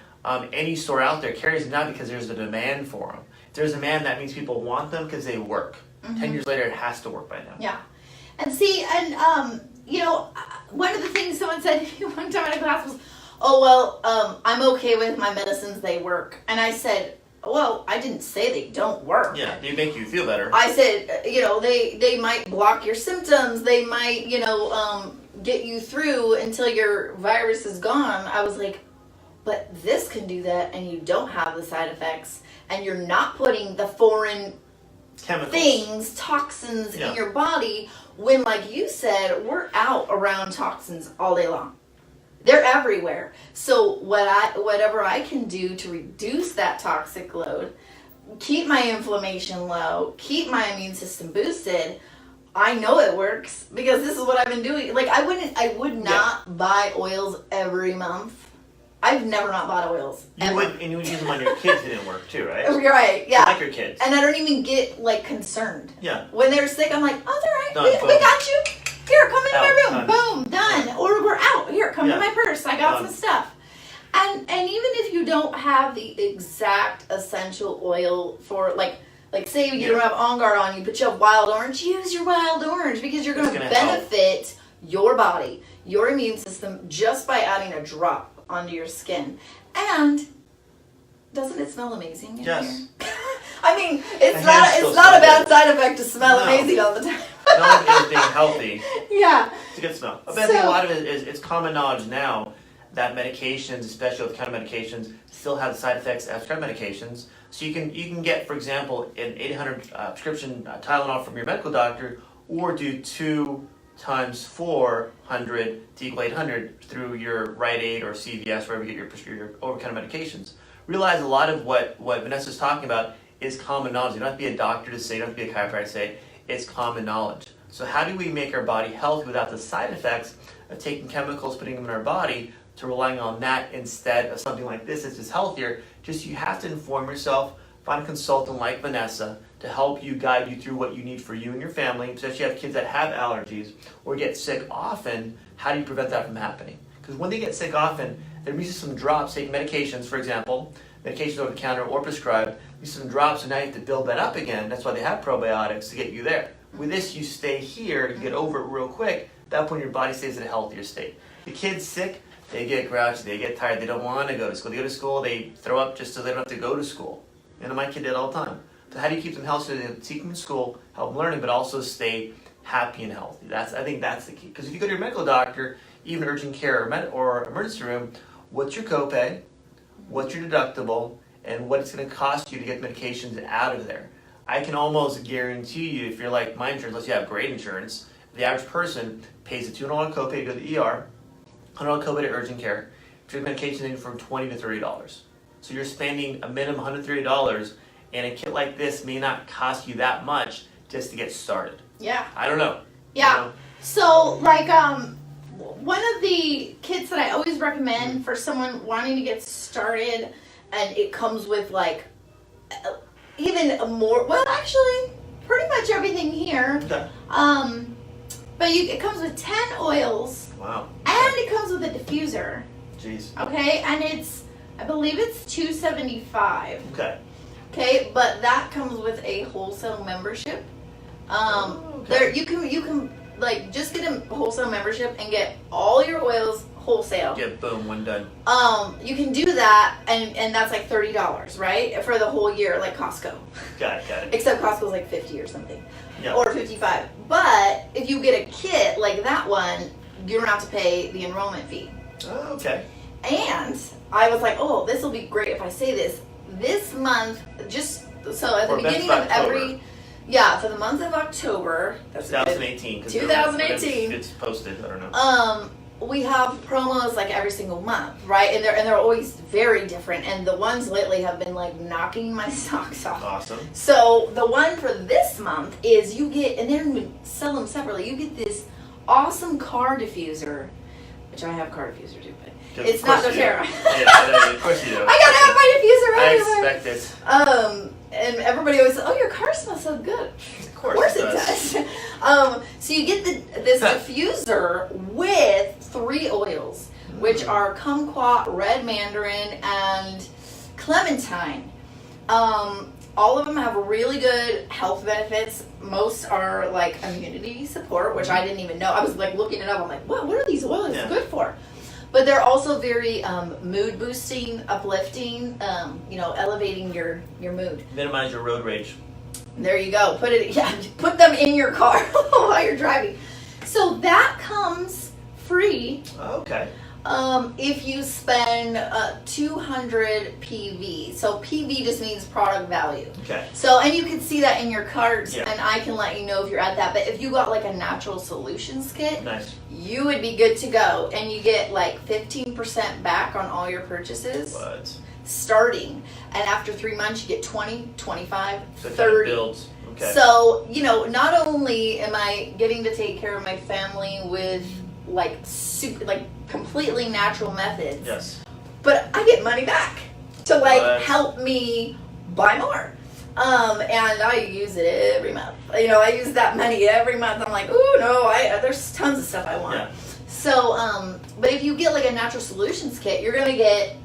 any store out there carries them now because there's a demand for them. If there's a demand, that means people want them because they work. 10 years later, it has to work by now. Yeah. And see, one of the things someone said one time in a class was, oh, well, I'm okay with my medicines, they work. And I said, well, I didn't say they don't work. Yeah, they make you feel better. I said, they might block your symptoms. They might, get you through until your virus is gone. I was like, but this can do that, and you don't have the side effects, and you're not putting the foreign chemicals, toxins in your body when, like you said, we're out around toxins all day long. They're everywhere. So whatever I can do to reduce that toxic load, keep my inflammation low, keep my immune system boosted, I know it works because this is what I've been doing. Like, I would not buy oils every month. I've never not bought oils. You would use them on your kids. It didn't work too, right? You're right. Yeah. I like your kids. And I don't even get concerned. Yeah. When they're sick, I'm like, oh, they're Done, right. We got you. Here, come into my room. Done. Boom, done. Or we're out. Here, come to my purse. I got some stuff. And even if you don't have the exact essential oil for like say you don't have On Guard on you, but you have wild orange, use your wild orange because you're going to benefit your body, your immune system just by adding a drop onto your skin. And doesn't it smell amazing in here? I mean, it's not a bad side effect to smell amazing all the time. Smelling is being healthy. Yeah. It's a good smell. But I think a lot of it is it's common knowledge now that medications, especially with counter medications, still have side effects as prescribed medications. So you can get, for example, an 800 prescription Tylenol from your medical doctor, or do two times 400 to equal 800 through your Rite Aid or CVS, wherever you get your over-the-counter medications. Realize a lot of what Vanessa's talking about is common knowledge. You don't have to be a doctor to say, you don't have to be a chiropractor to say, it's common knowledge. So how do we make our body healthy without the side effects of taking chemicals, putting them in our body, to relying on that instead of something like this that's just healthier? Just you have to inform yourself, find a consultant like Vanessa to help you, guide you through what you need for you and your family, especially if you have kids that have allergies or get sick often. How do you prevent that from happening? Because when they get sick often, they're using some drops, taking medications, for example, medications over the counter or prescribed, use some drops, and now you have to build that up again. That's why they have probiotics to get you there. With this, you stay here, you get over it real quick. At that point, your body stays in a healthier state. The kid's sick, they get grouchy, they get tired, they don't want to go to school. They go to school, they throw up just so they don't have to go to school. And my kid did all the time. So how do you keep them healthy? So they keep them in school, help them learning, but also stay happy and healthy. I think that's the key. Because if you go to your medical doctor, even urgent care or emergency room, what's your copay, what's your deductible, and what it's going to cost you to get medications out of there. I can almost guarantee you, if you're like my insurance, unless you have great insurance, the average person pays a $200 copay to go to the ER, $100 copay to urgent care, treat medications in from $20 to $30. So you're spending a minimum $130, and a kit like this may not cost you that much just to get started. Yeah. I don't know. Yeah. You know? So, like, one of the kits that I always recommend for someone wanting to get started, and it comes with, like, even more, well, actually, pretty much everything here. Okay. But it comes with 10 oils. Wow. And it comes with a diffuser. Jeez. Okay, and I believe it's $275. Okay. Okay, but that comes with a wholesale membership. Okay. There you can like just get a wholesale membership and get all your oils wholesale. Yeah, boom, one done. You can do that, and that's like $30, right, for the whole year, like Costco. Got it. Except Costco's like 50 or something, Yeah. or 55. But if you get a kit like that one, you don't have to pay the enrollment fee. Oh, okay. And I was like, oh, this will be great if I say this. This month, just so at the beginning of every, for the month of October, that's 2018. 2018. It's posted. I don't know. We have promos like every single month, right? And they're always very different. And the ones lately have been like knocking my socks off. Awesome. So the one for this month is you get, and then we sell them separately. You get this awesome car diffuser, which I have car diffuser too, but it's not DoTerra. Yeah, of course you do. I gotta have my diffuser everywhere. I expect it. And everybody always says, "Oh, your car smells so good." Of course it does. So you get this diffuser with 3 oils, which are kumquat, red mandarin, and clementine. All of them have really good health benefits. Most are like immunity support, which I didn't even know. I was like looking it up. I'm like, what are these oils good for? But they're also very mood boosting, uplifting, elevating your mood. Minimize your road rage. There you go. Put them in your car while you're driving. So that comes free. Okay. If you spend 200 PV. So PV just means product value. Okay. So, and you can see that in your cards, Yeah. and I can let you know if you're at that. But if you got like a natural solutions kit, Nice. you would be good to go. And you get like 15% back on all your purchases. What? Starting. And after 3 months, you get 20, 25, So it 30. kind of builds. Okay. So, not only am I getting to take care of my family with like completely natural methods, Yes. but I get money back to What? help me buy more. And I use it every month. I use that money every month. I'm like, ooh, no, there's tons of stuff I want. Yeah. So, but if you get like a natural solutions kit, you're gonna get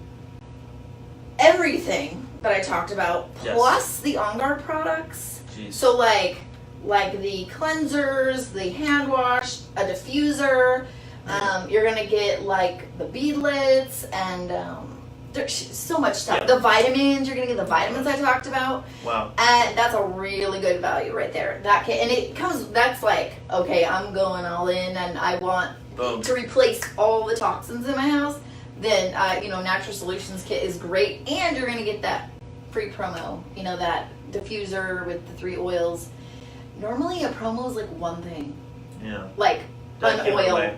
everything that I talked about, Yes. plus the On Guard products. Jeez. So like the cleansers, the hand wash, a diffuser. You're gonna get like the beadlets, and there's so much stuff. Yeah. The vitamins, you're gonna get the vitamins I talked about. Wow. And that's a really good value right there. That kit, and it comes. That's like, okay, I'm going all in, and I want Boom. to replace all the toxins in my house. Then Natural Solutions kit is great, and you're gonna get that free promo. That diffuser with the 3 oils. Normally, a promo is like one thing. Yeah. Like an oil.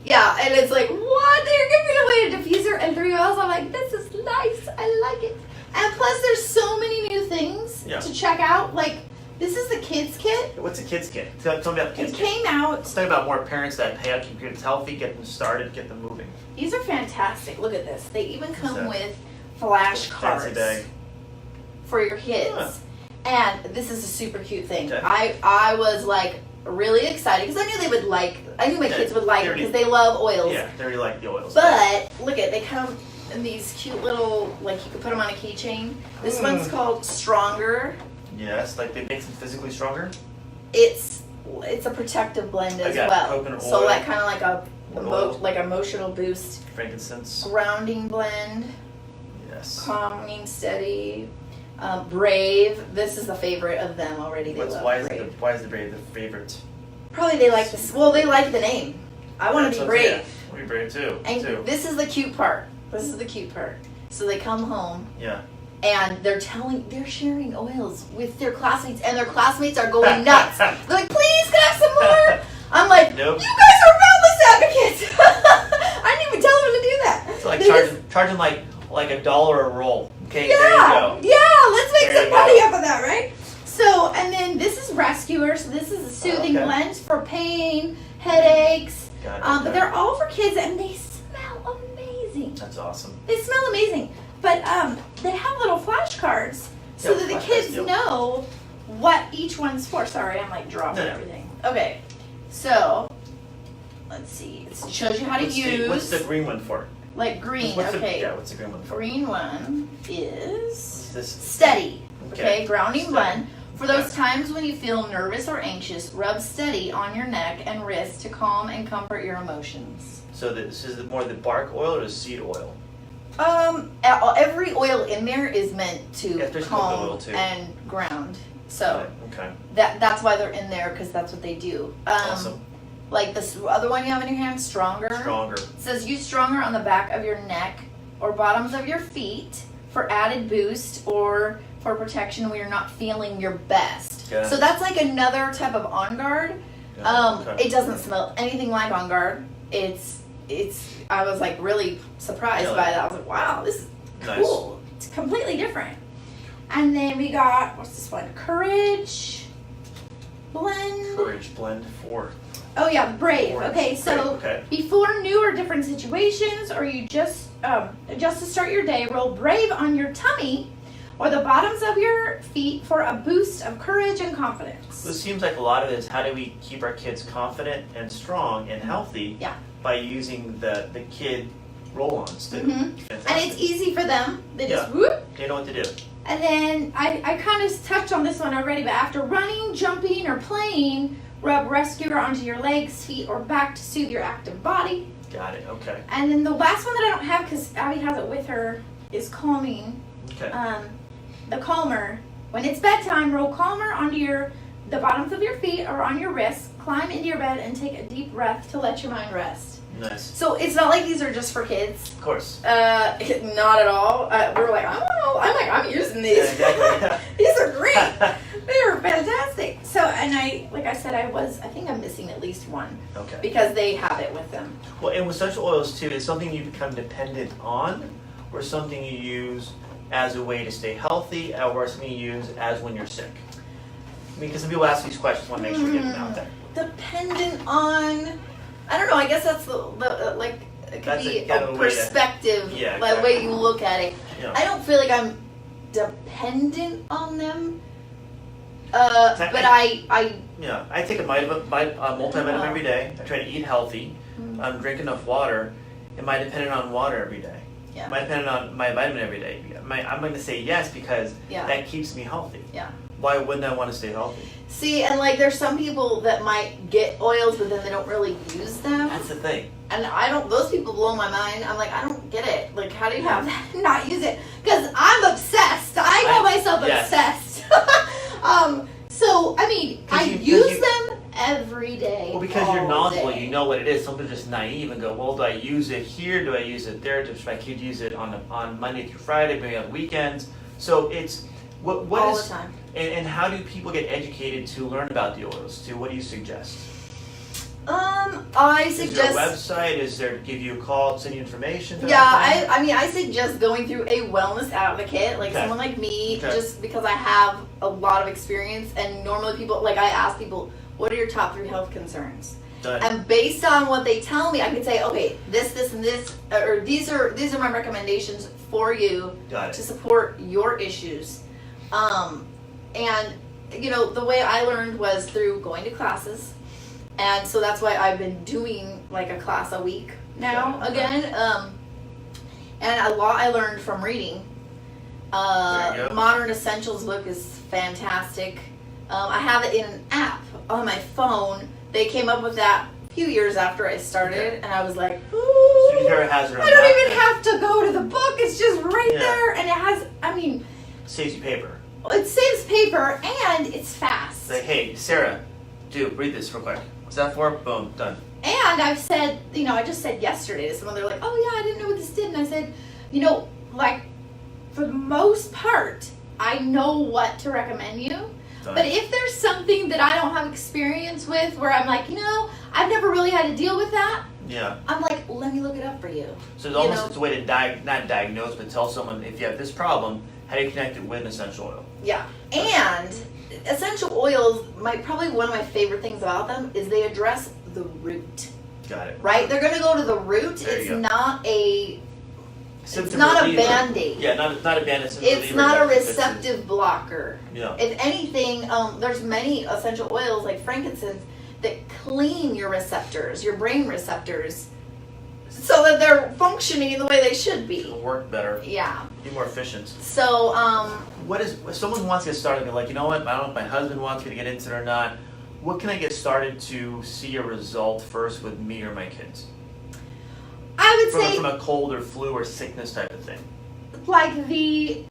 Yeah, and it's like, what? They're giving away a diffuser and 3 oils. I'm like, this is nice. I like it. And plus, there's so many new things to check out. Like, this is the kids kit. What's a kids kit? Tell me about the kids kit. It came out. Let's talk about more parents that pay out to keep kids healthy, get them started, get them moving. These are fantastic. Look at this. They even come with flashcards for your kids. Huh. And this is a super cute thing. Okay. I was like really excited because I knew they would like. I knew my kids would like it because they love oils. Yeah, they really like the oils. But look at, they come in these cute little, like you could put them on a keychain. This one's called Stronger. Yes, like they make them physically stronger. It's a protective blend as well. Coconut oil. So like kind of like a emotional boost. Frankincense. Grounding blend. Yes. Calming, steady. Brave. This is the favorite of them already. Why is the Brave the favorite? Probably they like this. Well, they like the name. I want to be brave. I want to be brave too. And this is the cute part. So they come home. Yeah. And they're sharing oils with their classmates, and their classmates are going nuts. They're like, please, can I have some more? I'm like, nope. You guys are wellness advocates. I didn't even tell them to do that. It's like charging like $1 a roll. Okay, yeah, there you go. Yeah, let's make some money up of that, right? So, and then this is Rescuer. So this is a soothing blend for pain, headaches. But they're all for kids, and they smell amazing. That's awesome. They smell amazing. But they have little flashcards so that the kids know what each one's for. Sorry, I'm like dropping everything. Okay, so let's see. It shows you how to use. What's the green one for? Like green, what's the green one for? Green one is Steady. Okay, grounding blend. For those times when you feel nervous or anxious, rub Steady on your neck and wrist to calm and comfort your emotions. So this is more the bark oil or the seed oil? Every oil in there is meant to calm and ground. So that's why they're in there, because that's what they do. Awesome. Like this other one you have in your hand, Stronger. Stronger. It says use Stronger on the back of your neck or bottoms of your feet for added boost or for protection when you're not feeling your best. Okay. So that's like another type of On Guard. It doesn't smell anything like On Guard. I was like really surprised by that. I was like, wow, this is cool. It's completely different. And then we got, what's this one? Courage blend. Courage blend 4. Oh yeah, Brave. Okay, so before new or different situations, or you just to start your day, roll Brave on your tummy or the bottoms of your feet for a boost of courage and confidence. This seems like a lot of it is how do we keep our kids confident and strong and healthy by using the kid roll-ons too. Mm-hmm. And it's easy for them. They just whoop. They know what to do. And then I kind of touched on this one already, but after running, jumping, or playing, rub Rescuer onto your legs, feet, or back to soothe your active body. Got it, okay. And then the last one that I don't have, because Abby has it with her, is Calming. Okay. The Calmer. When it's bedtime, roll Calmer onto the bottoms of your feet or on your wrists, climb into your bed, and take a deep breath to let your mind rest. Nice. So it's not like these are just for kids. Of course. Not at all. We were like, I don't know. I'm using these. Yeah, exactly. These are great. They were fantastic. So, and like I said, I think I'm missing at least one. Okay. Because they have it with them. Well, and with essential oils too, is something you become dependent on, or something you use as a way to stay healthy, or something you use as when you're sick? I mean, because some people ask these questions, I want to make sure we get them out there. Dependent on, I don't know. I guess that's it could be a perspective, the way you look at it. Yeah. I don't feel like I'm dependent on them. But I take a multivitamin every day. I try to eat healthy. Drink enough water. Am I dependent on water every day? Yeah. Am I dependent on my vitamin every day? I'm going to say yes, because that keeps me healthy. Yeah. Why wouldn't I want to stay healthy? See, and like there's some people that might get oils, but then they don't really use them. That's the thing. And those people blow my mind. I'm like, I don't get it. Like, how do you have that and not use it? Because I'm obsessed. I call myself obsessed. So, I mean, I use them every day. Well, because you're knowledgeable, you know what it is. Some people are just naive and go, well, do I use it here? Do I use it there? Does my kid use it on Monday through Friday, maybe on weekends? So it's, what all is, the time. And how do people get educated to learn about the oils? What do you suggest? I Is there a suggest. website? Is there to give you a call, send you information? Yeah, I mean, I suggest going through a wellness advocate, like Okay. someone like me, Okay. just because I have a lot of experience. And normally people, like I ask people, what are your top 3 health concerns? Done. And based on what they tell me, I can say, okay, this, and this, or these are my recommendations for you Got to it. support your issues. And you know, the way I learned was through going to classes, and so that's why I've been doing like a class a week now Okay. again. And a lot I learned from reading. There you go. Modern Essentials book is fantastic. I have it in an app on my phone. They came up with that a few years after I started, Okay. and I was like, So ooh, DoTerra has her own I don't app even that have to go to the book. It's just right Yeah. there, and it has, I mean, saves you paper. it saves paper and it's fast. Say, hey, Sarah, read this real quick. What's that for? Boom, done. And I've said, you know, I just said yesterday to someone, they're like, oh yeah, I didn't know what this did. And I said, you know, like, for the most part, I know what to recommend you. Done. But if there's something that I don't have experience with, where I'm like, you know, I've never really had to deal with that, Yeah. I'm like, let me look it up for you. So it's almost know? it's a way to not diagnose, but tell someone if you have this problem, how do you connect it with an essential oil? Yeah. And essential oils, probably one of my favorite things about them is they address the root. Got it. Right? They're going to go to the root. There you It's go. not a Symptom not a reliever. Band-Aid. Yeah, not a Band-Aid. symptom It's reliever, not a but it's- receptive blocker. Yeah. If anything, there's many essential oils like frankincense that clean your receptors, your brain receptors, so that they're functioning the way they should be. It'll work better. Yeah. Be more efficient. So, What is if someone wants to get started? They're like, you know what? I don't know if my husband wants me to get into it or not. What can I get started to see a result first with me or my kids? I would say From a cold or flu or sickness type of thing. like the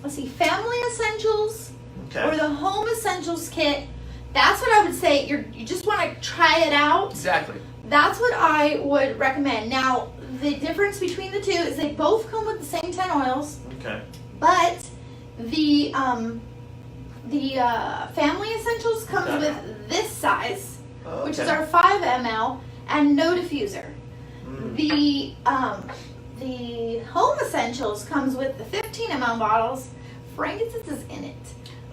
let's see, family essentials Okay. or the home essentials kit. That's what I would say. You just want to try it out. Exactly. That's what I would recommend. Now, the difference between the two is they both come with the same 10 oils, Okay. but the family essentials comes Okay. with this size, Okay. which is our 5 ml, and no diffuser. Mm. The home essentials comes with the 15 ml bottles. Frankincense is in it.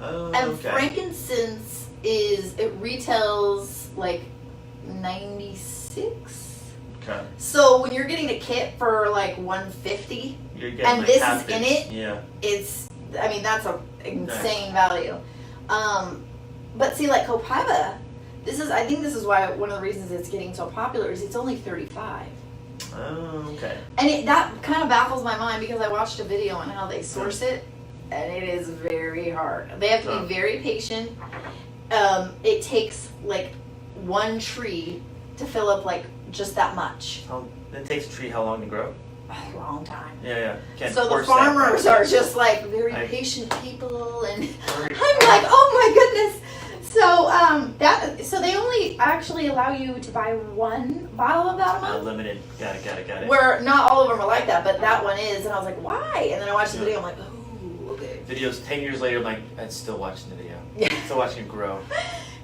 Oh, And okay. frankincense it retails like 96. Okay. So when you're getting a kit for like 150, You're getting and like this half is in bits. it? Yeah. I mean that's a insane value. But see, like Copaiba, I think this is why one of the reasons it's getting so popular is it's only 35. Oh, okay. And that kind of baffles my mind because I watched a video on how they source it, and it is very hard. They have to Huh. be very patient. It takes like one tree to fill up like just that much. It takes a tree how long to grow? A long time. Yeah. Can't So the force that. farmers are just like very I- patient people, and Very- I'm like, oh my goodness. So they only actually allow you to buy one bottle of that a month. Limited. Got it. Where not all of them are like that, but that one is, and I was like, why? And then I watched the Yeah. video, I'm like, oh, okay. Videos 10 years later, I'm like, I'm still watching the video. Yeah. Still watching it grow.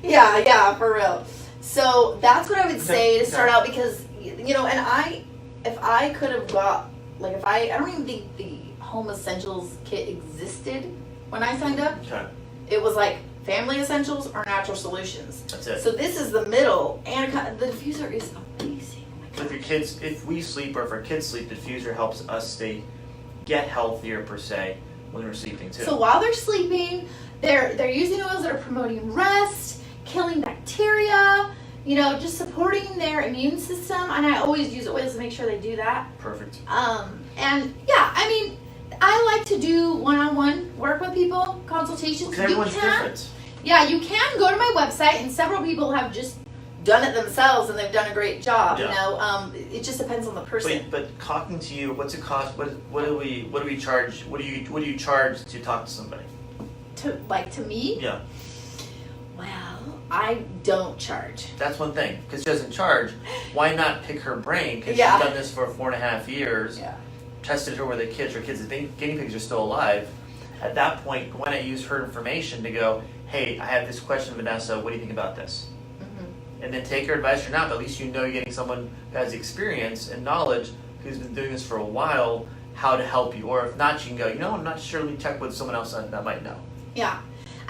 Yeah, for real. So that's what I would say to Okay. start out because, you know, and if I could have got, like I don't even think the Home Essentials kit existed when I signed up. Okay. It was like Family Essentials or Natural Solutions. That's it. So this is the middle, and the diffuser is amazing. Oh my So if God. your kids, if we sleep or if our kids sleep, the diffuser helps us get healthier per se when we're sleeping too. So while they're sleeping, they're using oils that are promoting rest, killing bacteria, you know, just supporting their immune system. And I always use oils to make sure they do that. Perfect. And yeah, I mean, I like to do one-on-one work with people, consultations. Because everyone's different. Yeah, you can go to my website, and several people have just done it themselves, and they've done a great job. Yeah. You know, it just depends on the person. But talking to you, what's it cost? What do we charge? What do you charge to talk to somebody? To me, Yeah, well, I don't charge. that's one thing. Because she doesn't charge, why not pick her brain? Because Yeah. she's done this for 4.5 years. Yeah. Tested her with her kids. Guinea pigs are still alive. At that point, why not use her information to go, hey, I have this question, Vanessa. What do you think about this? Mm-hmm. and then take her advice or not, but at least you know you're getting someone who has experience and knowledge who's been doing this for a while, how to help you. Or if not, you can go, I'm not sure, let me check with someone else that might know. Yeah.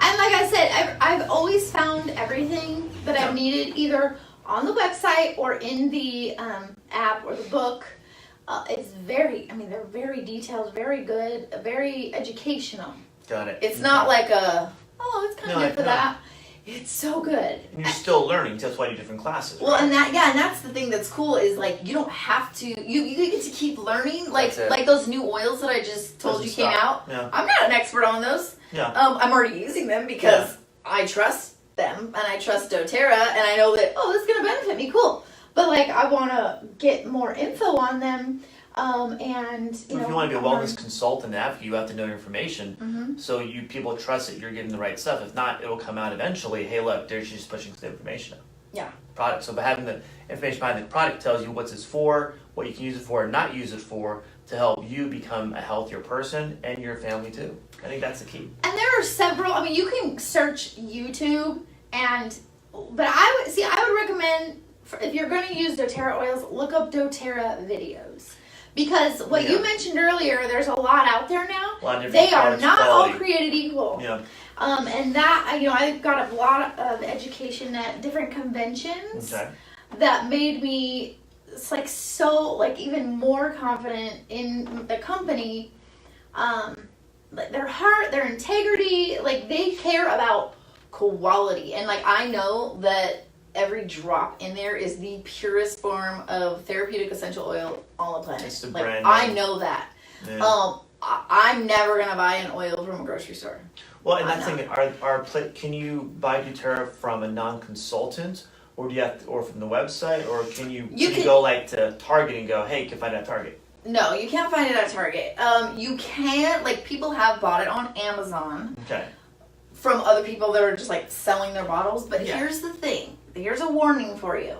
And like I said, I've always found everything that I've needed either on the website or in the app or the book. They're very detailed, very good, very educational. Got it. It's not like it's kind of good for that. It's so good. And you're still learning. That's why you do different classes. Well, right? and that's the thing that's cool is like you don't have to. You get to keep learning. Like those new oils that I just told you came out. Yeah. I'm not an expert on those. Yeah. I'm already using them because I trust them and I trust DoTerra and I know that this is gonna benefit me. Cool. But like I want to get more info on them. If you want to be a wellness consultant advocate, you have to know your information. Mm-hmm. So people trust that you're getting the right stuff. If not, it will come out eventually. Hey, look, they're just pushing the information out. Yeah. Product. So by having the information behind the product tells you what it's for, what you can use it for, and not use it for, to help you become a healthier person and your family too. I think that's the key. And there are several. I mean, you can search YouTube, but I would recommend if you're going to use DoTerra oils, look up DoTerra videos. Because what you mentioned earlier, there's a lot out there now. They are not all created equal. Yeah. And that, I got a lot of education at different conventions that made me even more confident in the company. Their heart, their integrity, they care about quality. And I know that every drop in there is the purest form of therapeutic essential oil on the planet. It's the brand I know that. Yeah. I'm never gonna buy an oil from a grocery store. Well, and that's the thing. Can you buy DoTerra from a non-consultant, or do you have or from the website, or can you go to Target and go, hey, you can find it at Target? No, you can't find it at Target. You can people have bought it on Amazon. Okay. From other people that are just selling their bottles, but here's the thing. Here's a warning for you.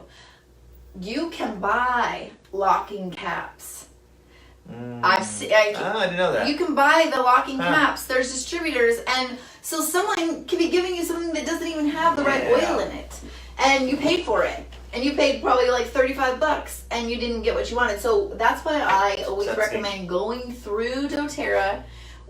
You can buy locking caps. I didn't know that. You can buy the locking caps. There's distributors, and so someone can be giving you something that doesn't even have the right oil in it, and you paid for it, and you paid probably $35, and you didn't get what you wanted. So that's why I always recommend going through DoTerra.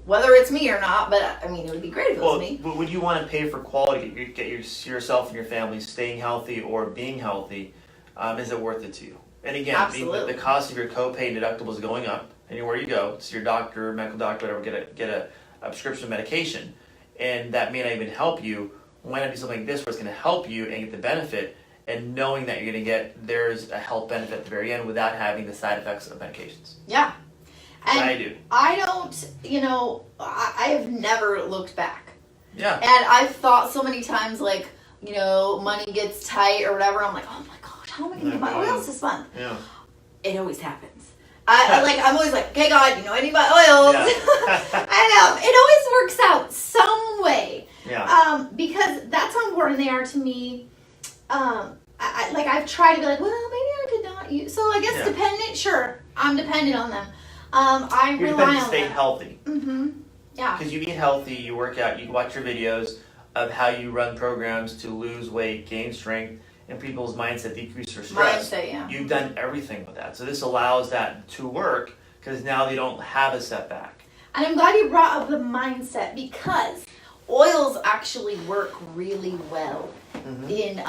Whether it's me or not, but it would be great if it was me. But would you want to pay for quality, get yourself and your family staying healthy or being healthy? Is it worth it to you? And again, the cost of your copay and deductible is going up anywhere you go. So your doctor, medical doctor, whatever, get a prescription medication, and that may not even help you. Why not do something like this where it's going to help you and get the benefit, and knowing that you're going to there's a health benefit at the very end without having the side effects of medications. Yeah. And I do. I don't, I have never looked back. Yeah. And I've thought so many times, money gets tight or whatever. I'm like, oh my gosh, how am I going to get my oils this month? Yeah. It always happens. I'm always like, okay, God, I need my oils. Yeah. It always works out some way. Yeah. Because that's how important they are to me. I've tried to be like, well, maybe I could not use. So I guess dependent, sure, I'm dependent on them. I You're rely on to stay healthy. Mm-hmm. Yeah. Because you eat healthy, you work out, you watch your videos of how you run programs to lose weight, gain strength, and people's mindset, decrease their stress. Mindset, yeah. You've done everything with that. So this allows that to work because now they don't have a setback. And I'm glad you brought up the mindset because oils actually work really well in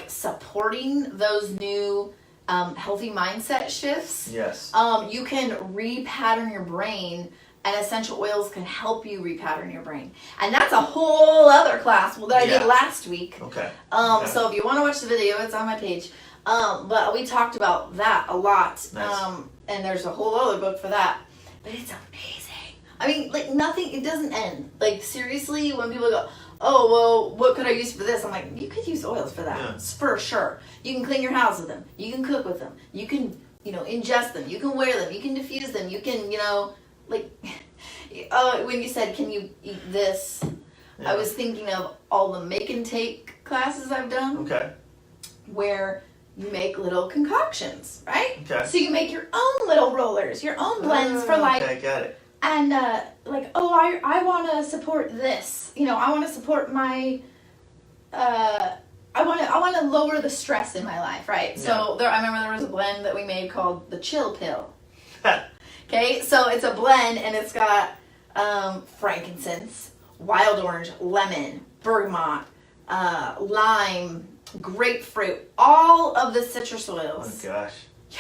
supporting those new healthy mindset shifts. Yes. You can repattern your brain, and essential oils can help you repattern your brain. And that's a whole other class that I did last week. Okay. So if you want to watch the video, it's on my page. But we talked about that a lot. Nice. And there's a whole other book for that. But it's amazing. Nothing, it doesn't end. Seriously, when people go, oh, well, what could I use for this? I'm like, you could use oils for that, for sure. You can clean your house with them. You can cook with them. You can, ingest them. You can wear them. You can diffuse them. You can, when you said, can you eat this? Yeah. I was thinking of all the make and take classes I've done. Okay. Where you make little concoctions, right? Okay. So you make your own little rollers, your own blends for Okay, got it. And I want to support this. I want to support my I want to lower the stress in my life, right? So I remember there was a blend that we made called the Chill Pill. Okay, so it's a blend and it's got frankincense, wild orange, lemon, bergamot, lime, grapefruit, all of the citrus oils. Oh gosh. Yeah,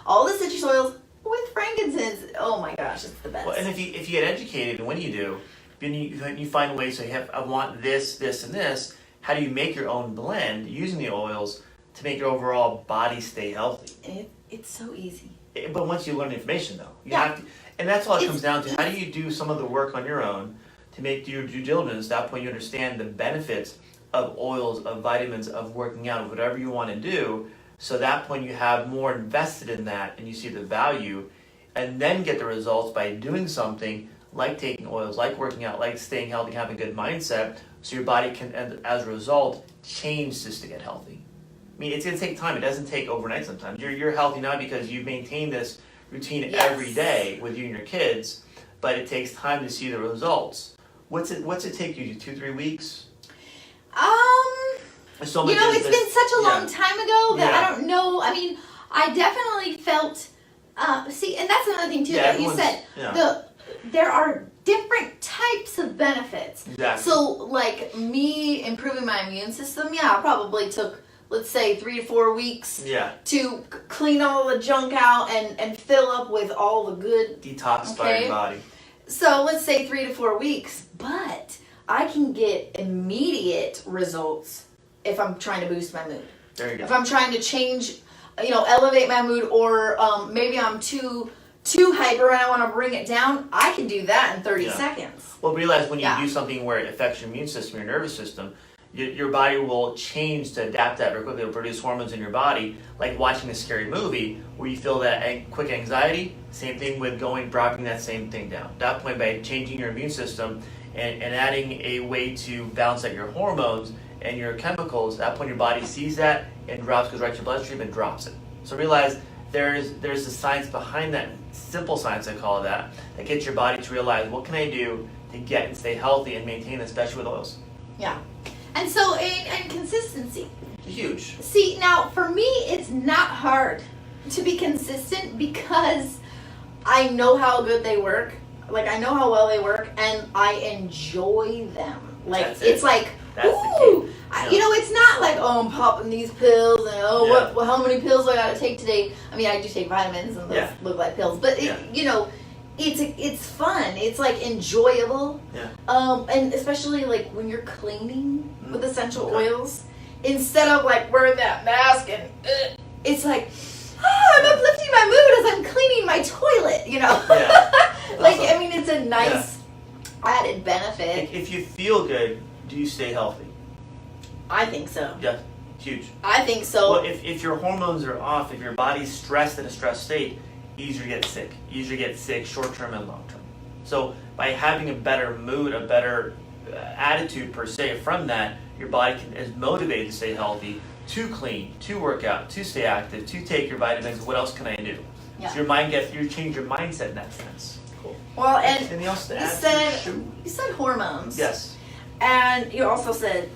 all the citrus oils with frankincense. Oh my gosh, it's the best. Well, and if you get educated, and when you do, then you find ways. So I want this, this, and this. How do you make your own blend using the oils to make your overall body stay healthy? It's so easy. But once you learn the information, though, you have to, and that's all it comes down to. How do you do some of the work on your own to make your due diligence? At that point, you understand the benefits of oils, of vitamins, of working out, of whatever you want to do. So at that point, you have more invested in that, and you see the value, and then get the results by doing something like taking oils, like working out, like staying healthy, having a good mindset, so your body can, as a result, change just to get healthy. I mean, it's going to take time. It doesn't take overnight sometimes. You're healthy now because you've maintained this routine every day with you and your kids, but it takes time to see the results. What's it take you? 2-3 weeks? It's been such a long time ago that I don't know. I mean, I definitely felt, and that's another thing too that you said. Yeah. There are different types of benefits. Exactly. So, like me improving my immune system, probably took, let's say, 3 to 4 weeks to clean all the junk out and fill up with all the good. Detoxify your body. So let's say 3 to 4 weeks, but I can get immediate results if I'm trying to boost my mood. There you go. If I'm trying to change, elevate my mood, or maybe I'm too hyper and I want to bring it down, I can do that in 30 seconds. Well, realize when you do something where it affects your immune system, your nervous system, your body will change to adapt that very quickly. It'll produce hormones in your body, like watching a scary movie where you feel that quick anxiety. Same thing with dropping that same thing down. At that point, by changing your immune system and adding a way to balance out your hormones and your chemicals, at that point your body sees that and goes right to your bloodstream and drops it. So realize there's the science behind that, simple science I call that gets your body to realize what can I do to get and stay healthy and maintain, especially with oils. Yeah. And so, and consistency. Huge. See, now for me, it's not hard to be consistent because I know how good they work. Like, I know how well they work, and I enjoy them. Like, it's like, ooh, it's not like, I'm popping these pills, and how many pills do I gotta take today? I mean, I do take vitamins, and those look like pills, but it's fun. It's like enjoyable. Yeah. And especially like when you're cleaning with essential oils, instead of like wearing that mask and it's like, I'm uplifting my mood as I'm cleaning my toilet. Yeah. Like I mean, it's a nice added benefit. If you feel good, do you stay healthy? I think so. Yeah. Huge. I think so. Well, if your hormones are off, if your body's stressed in a stressed state, easier to get sick. Easier to get sick short term and long term. So by having a better mood, a better attitude per se from that, your body is motivated to stay healthy, to clean, to work out, to stay active, to take your vitamins. What else can I do? Yeah. So you change your mindset in that sense. Cool. Well, and anything else to add? You said hormones. Yes. And you also said,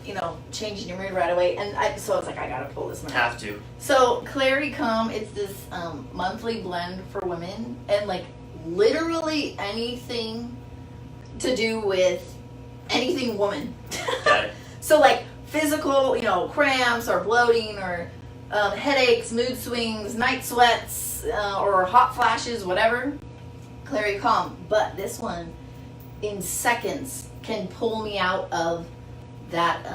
changing your mood right away. And so it's like, I gotta pull this one out. Have to. So Clary Come, it's this monthly blend for women. And like literally anything to do with anything woman. Got it. So like physical, cramps or bloating or headaches, mood swings, night sweats, or hot flashes, whatever. Clary Come. But this one, in seconds, can pull me out of that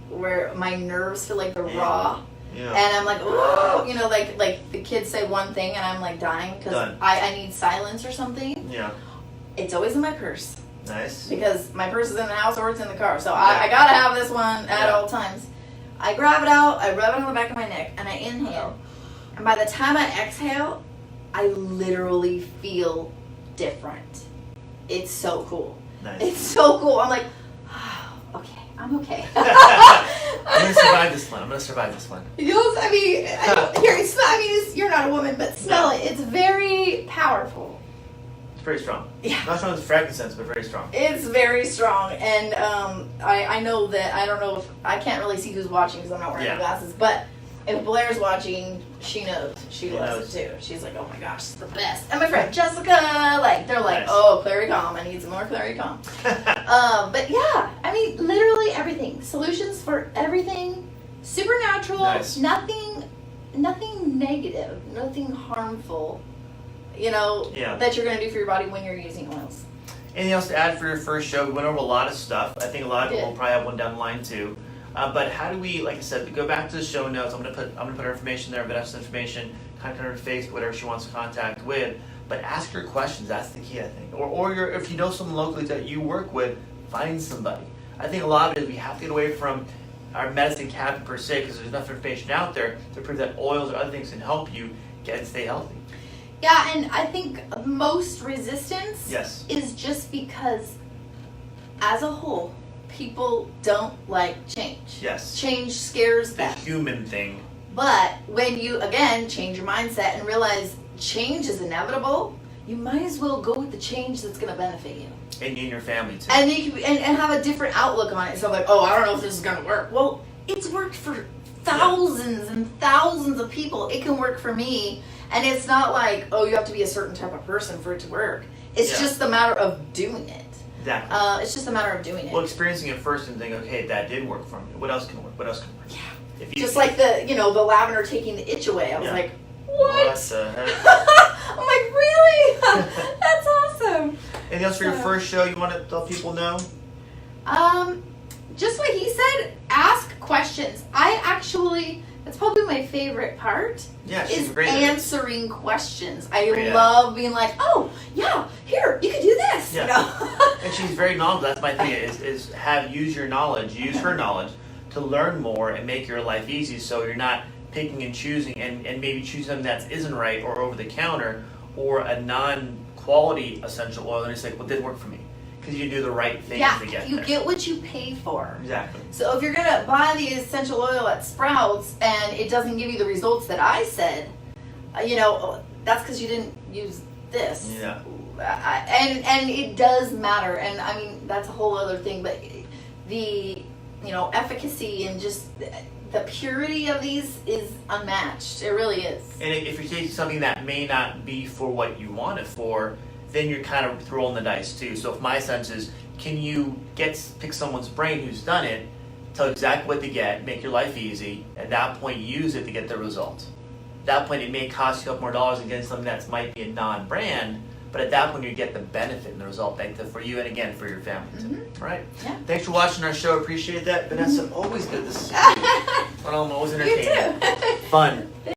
where my nerves feel like they're raw, and I'm like, oh, like the kids say one thing and I'm like dying because I need silence or something. Yeah, it's always in my purse. Nice. Because my purse is in the house or it's in the car, so I gotta have this one at all times. I grab it out, I rub it on the back of my neck, and I inhale. And by the time I exhale, I literally feel different. It's so cool. Nice. It's so cool. I'm like, okay, I'm okay. I'm gonna survive this one. You're not a woman, but smell it. It's very powerful. It's very strong. Yeah. Not strong as frankincense, but very strong. It's very strong, and I know that, I don't know if, I can't really see who's watching because I'm not wearing Yeah. glasses, but if Blair's watching, she knows. She loves knows. it too. She's like, oh my gosh, it's the best. And my friend Jessica, like, they're like, Nice. oh, Claricom, I need some more Claricom. But yeah, I mean, literally everything. Solutions for everything. Supernatural. Nice. Nothing negative. Nothing harmful. You know, Yeah. that you're gonna do for your body when you're using oils. Anything else to add for your first show? We went over a lot of stuff. I think a lot of people Yeah. will probably have one down the line too. But how do we, like I said, go back to the show notes? I'm gonna put her information there, Vanessa's information, contact her Facebook, whatever she wants to contact with. But ask her questions. That's the key, I think. Or if you know someone locally that you work with, find somebody. I think a lot of it is we have to get away from our medicine cabinet per se, because there's enough information out there to prove that oils or other things can help you get and stay healthy. Yeah, and I think most resistance Yes. is just because, as a whole, people don't like change. Yes. Change scares The them. human thing. But when you, again, change your mindset and realize change is inevitable, you might as well go with the change that's going to benefit you. And you and your family too. And you can, and have a different outlook on it. So like, oh, I don't know if this is going to work. Well, it's worked for thousands and thousands of people. It can work for me. And it's not like, oh, you have to be a certain type of person for it to work. It's Yeah. just a matter of doing it. Exactly. It's just a matter of doing it. Well, experiencing it first and thinking, okay, that did work for me. What else can work? What else can work? Yeah. If you, Just like the lavender taking the itch away. I was Yeah. like, What what? the heck? I'm like, really? That's awesome. Anything else for your So- first show you want to let people know? Just what he said, ask questions. That's probably my favorite part. Yeah, she's Is great at it. answering questions. I Yeah. love being like, oh, yeah, here, you can do this. Yeah. You know? And she's very knowledgeable. That's my thing. Is use your knowledge, use her knowledge to learn more and make your life easy. So you're not picking and choosing and maybe choosing something that isn't right or over the counter or a non-quality essential oil. And it's like, well, it didn't work for me because you do the right things Yeah, to get you there. get what you pay for. Exactly. So if you're gonna buy the essential oil at Sprouts and it doesn't give you the results that I said, that's because you didn't use this. Yeah. And it does matter, and I mean that's a whole other thing. But the efficacy and just the purity of these is unmatched. It really is. And if you're taking something that may not be for what you want it for, then you're kind of rolling the dice too. So if my sense is, can you pick someone's brain who's done it, tell exactly what to get, make your life easy, at that point use it to get the result. At that point it may cost you a couple more dollars and getting something that might be a non-brand, but at that point you get the benefit and the result for you and again for your family too. Mm-hmm. All right? Yeah. Thanks for watching our show. Appreciate that. Vanessa, always good to see you. I'm always You entertaining. too. Fun.